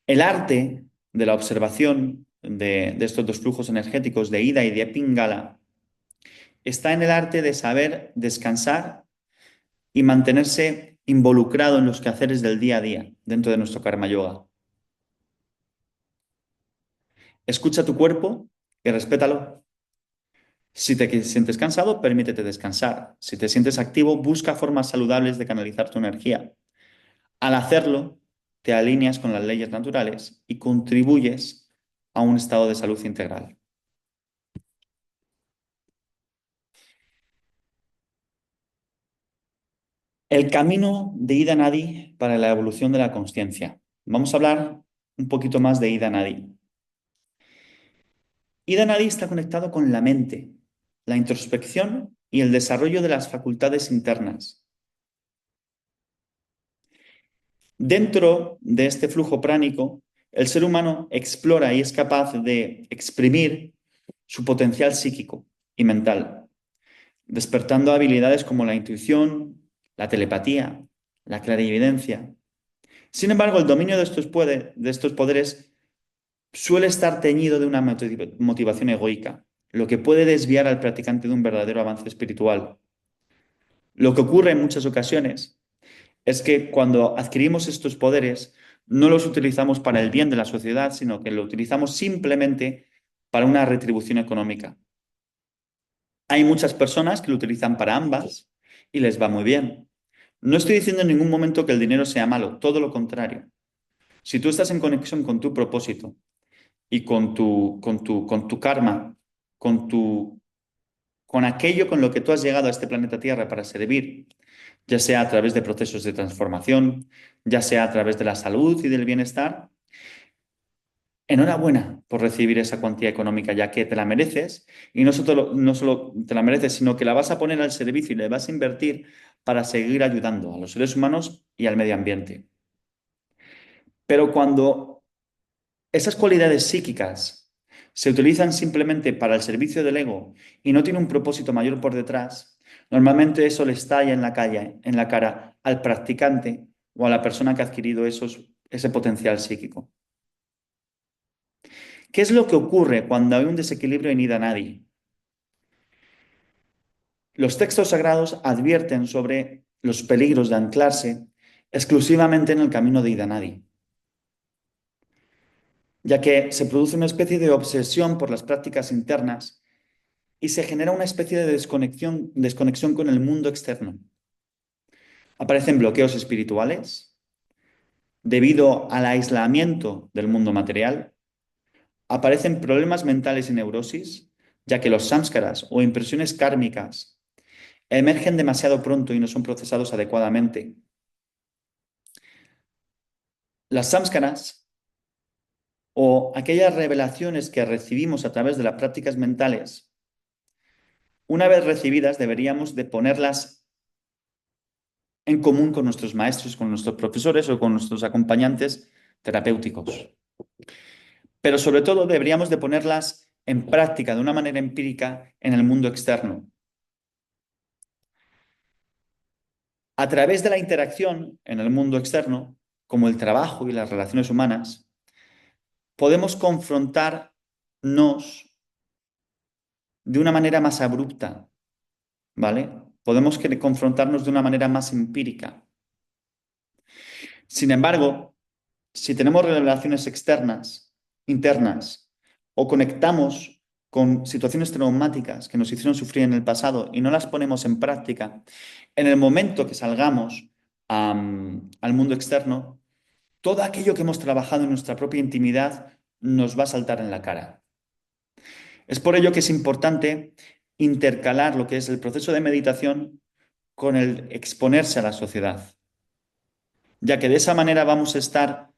El arte de la observación de estos dos flujos energéticos de Ida y de Pingala está en el arte de saber descansar y mantenerse involucrado en los quehaceres del día a día dentro de nuestro Karma Yoga. Escucha tu cuerpo y respétalo. Si te sientes cansado, permítete descansar. Si te sientes activo, busca formas saludables de canalizar tu energía. Al hacerlo, te alineas con las leyes naturales y contribuyes a un estado de salud integral. El camino de Ida Nadi para la evolución de la consciencia. Vamos a hablar un poquito más de Ida Nadi. Ida Nadi está conectado con la mente, la introspección y el desarrollo de las facultades internas. Dentro de este flujo pránico, el ser humano explora y es capaz de exprimir su potencial psíquico y mental, despertando habilidades como la intuición, la telepatía, la clarividencia. Sin embargo, el dominio de estos poderes suele estar teñido de una motivación egoica, lo que puede desviar al practicante de un verdadero avance espiritual. Lo que ocurre en muchas ocasiones es que cuando adquirimos estos poderes, no los utilizamos para el bien de la sociedad, sino que lo utilizamos simplemente para una retribución económica. Hay muchas personas que lo utilizan para ambas y les va muy bien. No estoy diciendo en ningún momento que el dinero sea malo, todo lo contrario. Si tú estás en conexión con tu propósito y con tu karma, con aquello con lo que tú has llegado a este planeta Tierra para servir, ya sea a través de procesos de transformación, ya sea a través de la salud y del bienestar, enhorabuena por recibir esa cuantía económica, ya que te la mereces y no solo te la mereces, sino que la vas a poner al servicio y le vas a invertir para seguir ayudando a los seres humanos y al medio ambiente. Pero cuando esas cualidades psíquicas se utilizan simplemente para el servicio del ego y no tiene un propósito mayor por detrás, normalmente eso le estalla en la cara al practicante o a la persona que ha adquirido ese potencial psíquico. ¿Qué es lo que ocurre cuando hay un desequilibrio en Ida Nadi? Los textos sagrados advierten sobre los peligros de anclarse exclusivamente en el camino de Ida Nadi, ya que se produce una especie de obsesión por las prácticas internas y se genera una especie de desconexión con el mundo externo. Aparecen bloqueos espirituales debido al aislamiento del mundo material. Aparecen problemas mentales y neurosis, ya que los samskaras o impresiones kármicas emergen demasiado pronto y no son procesados adecuadamente. Las samskaras o aquellas revelaciones que recibimos a través de las prácticas mentales, una vez recibidas deberíamos de ponerlas en común con nuestros maestros, con nuestros profesores o con nuestros acompañantes terapéuticos. Pero sobre todo deberíamos de ponerlas en práctica de una manera empírica en el mundo externo. A través de la interacción en el mundo externo, como el trabajo y las relaciones humanas, podemos confrontarnos de una manera más abrupta, ¿vale? Podemos confrontarnos de una manera más empírica. Sin embargo, si tenemos relaciones externas, internas, o conectamos con situaciones traumáticas que nos hicieron sufrir en el pasado y no las ponemos en práctica, en el momento que salgamos al mundo externo, todo aquello que hemos trabajado en nuestra propia intimidad nos va a saltar en la cara. Es por ello que es importante intercalar lo que es el proceso de meditación con el exponerse a la sociedad, ya que de esa manera vamos a estar,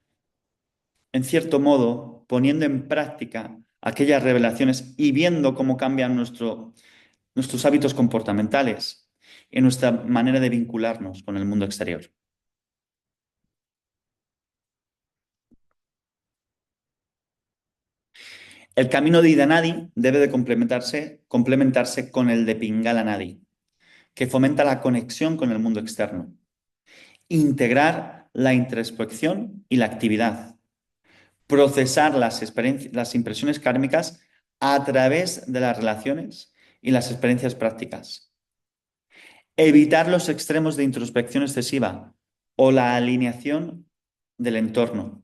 en cierto modo, poniendo en práctica aquellas revelaciones y viendo cómo cambian nuestros hábitos comportamentales y nuestra manera de vincularnos con el mundo exterior. El camino de Ida Nadi debe de complementarse con el de Pingala Nadi, que fomenta la conexión con el mundo externo. Integrar la introspección y la actividad. Procesar las impresiones kármicas a través de las relaciones y las experiencias prácticas. Evitar los extremos de introspección excesiva o la alineación del entorno.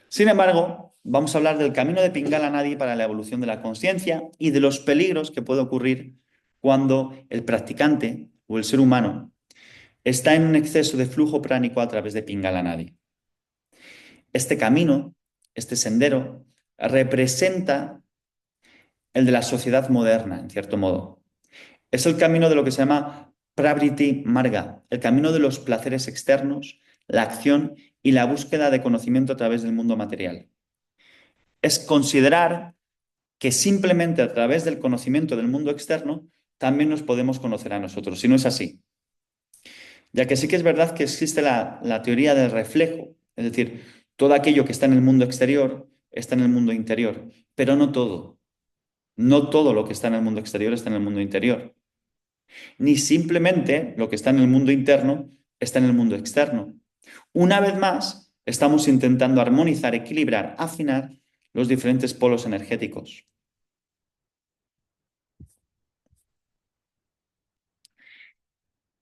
Sin embargo, vamos a hablar del camino de Pingala Nadi para la evolución de la conciencia y de los peligros que puede ocurrir cuando el practicante o el ser humano está en un exceso de flujo pránico a través de Pingala Nadi. Este camino, este sendero, representa el de la sociedad moderna, en cierto modo. Es el camino de lo que se llama Pravriti Marga, el camino de los placeres externos, la acción y la búsqueda de conocimiento a través del mundo material. Es considerar que simplemente a través del conocimiento del mundo externo también nos podemos conocer a nosotros, si no es así. Ya que sí que es verdad que existe la teoría del reflejo, es decir, todo aquello que está en el mundo exterior está en el mundo interior, pero no todo. No todo lo que está en el mundo exterior está en el mundo interior. Ni simplemente lo que está en el mundo interno está en el mundo externo. Una vez más, estamos intentando armonizar, equilibrar, afinar los diferentes polos energéticos.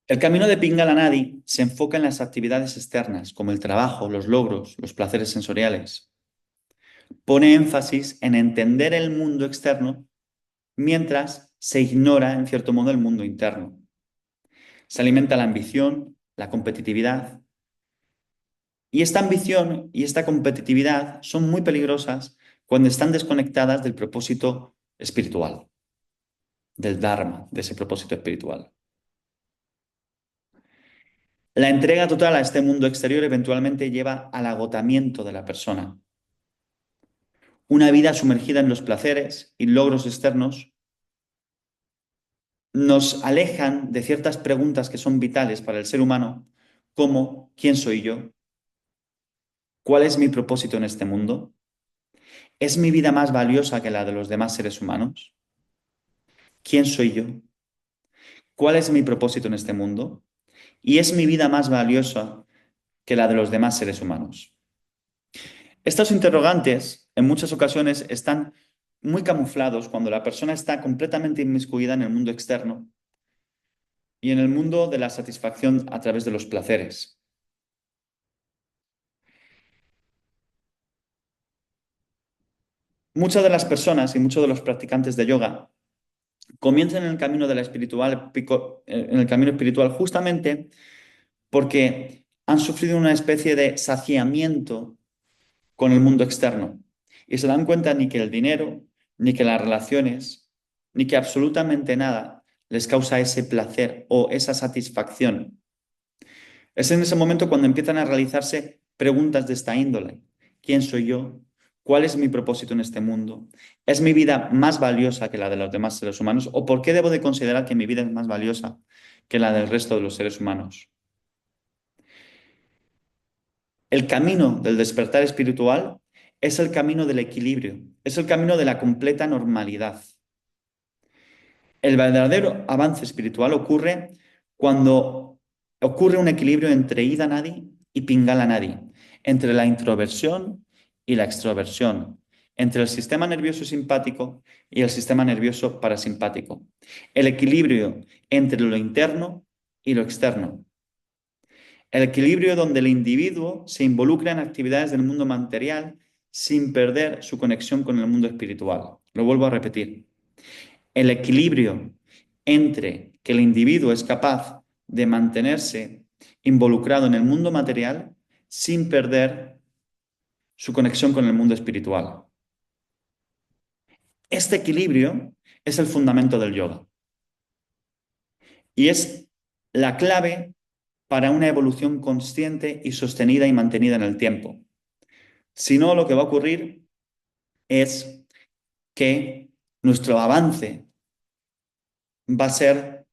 El camino de Pingala Nadi se enfoca en las actividades externas, como el trabajo, los logros, los placeres sensoriales. Pone énfasis en entender el mundo externo mientras se ignora, en cierto modo, el mundo interno. Se alimenta la ambición, la competitividad. Y esta ambición y esta competitividad son muy peligrosas cuando están desconectadas del propósito espiritual, del Dharma, de ese propósito espiritual. La entrega total a este mundo exterior eventualmente lleva al agotamiento de la persona. Una vida sumergida en los placeres y logros externos nos alejan de ciertas preguntas que son vitales para el ser humano, como ¿quién soy yo? ¿Cuál es mi propósito en este mundo? ¿Es mi vida más valiosa que la de los demás seres humanos? ¿Quién soy yo? ¿Cuál es mi propósito en este mundo? ¿Y es mi vida más valiosa que la de los demás seres humanos? Estos interrogantes en muchas ocasiones están muy camuflados cuando la persona está completamente inmiscuida en el mundo externo y en el mundo de la satisfacción a través de los placeres. Muchas de las personas y muchos de los practicantes de yoga comienzan en el camino de la espiritual, en el camino espiritual justamente porque han sufrido una especie de saciamiento con el mundo externo y se dan cuenta ni que el dinero, ni que las relaciones, ni que absolutamente nada les causa ese placer o esa satisfacción. Es en ese momento cuando empiezan a realizarse preguntas de esta índole. ¿Quién soy yo? ¿Cuál es mi propósito en este mundo? ¿Es mi vida más valiosa que la de los demás seres humanos? ¿O por qué debo de considerar que mi vida es más valiosa que la del resto de los seres humanos? El camino del despertar espiritual es el camino del equilibrio, es el camino de la completa normalidad. El verdadero avance espiritual ocurre cuando ocurre un equilibrio entre ida nadi y pingala nadi, entre la introversión y la extroversión, entre el sistema nervioso simpático y el sistema nervioso parasimpático. El equilibrio entre lo interno y lo externo. El equilibrio donde el individuo se involucra en actividades del mundo material sin perder su conexión con el mundo espiritual. Lo vuelvo a repetir. El equilibrio entre que el individuo es capaz de mantenerse involucrado en el mundo material sin perder su conexión con el mundo espiritual. Este equilibrio es el fundamento del yoga y es la clave para una evolución consciente y sostenida y mantenida en el tiempo. Si no, lo que va a ocurrir es que nuestro avance va a ser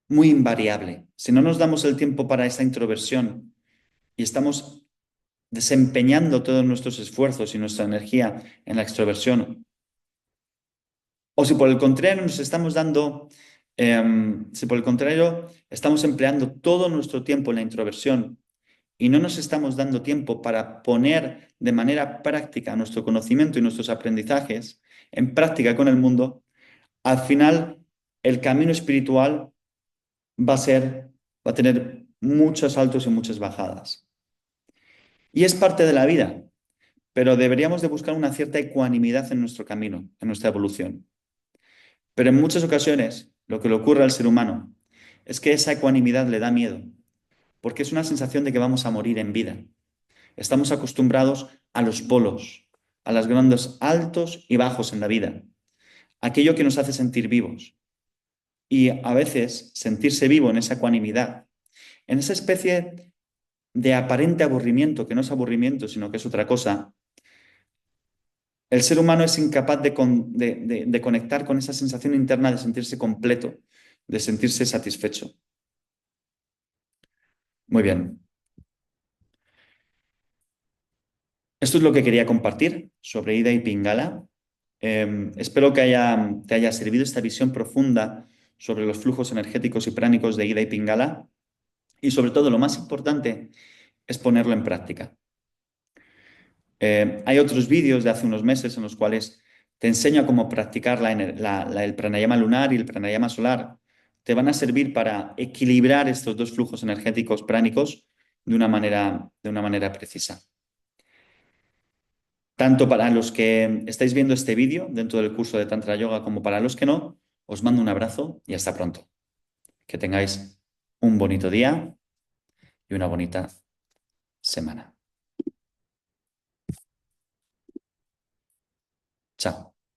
muy invariable. Si no nos damos el tiempo para esta introversión y estamos desempeñando todos nuestros esfuerzos y nuestra energía en la extroversión, o si por el contrario nos estamos dando, si por el contrario estamos empleando todo nuestro tiempo en la introversión y no nos estamos dando tiempo para poner de manera práctica nuestro conocimiento y nuestros aprendizajes en práctica con el mundo, al final el camino espiritual va a ser, va a tener muchos altos y muchas bajadas. Y es parte de la vida, pero deberíamos de buscar una cierta ecuanimidad en nuestro camino, en nuestra evolución. Pero en muchas ocasiones lo que le ocurre al ser humano es que esa ecuanimidad le da miedo, porque es una sensación de que vamos a morir en vida. Estamos acostumbrados a los polos, a los grandes altos y bajos en la vida, aquello que nos hace sentir vivos. Y a veces sentirse vivo en esa ecuanimidad, en esa especie de aparente aburrimiento, que no es aburrimiento, sino que es otra cosa, el ser humano es incapaz de conectar con esa sensación interna de sentirse completo, de sentirse satisfecho. Muy bien. Esto es lo que quería compartir sobre Ida y Pingala. Espero que te haya servido esta visión profunda sobre los flujos energéticos y pránicos de Ida y Pingala. Y sobre todo, lo más importante es ponerlo en práctica. Hay otros vídeos de hace unos meses en los cuales te enseño a cómo practicar el pranayama lunar y el pranayama solar. Te van a servir para equilibrar estos dos flujos energéticos pránicos de una manera precisa. Tanto para los que estáis viendo este vídeo dentro del curso de Tantra Yoga como para los que no, os mando un abrazo y hasta pronto. Que tengáis un bonito día y una bonita semana. Chao.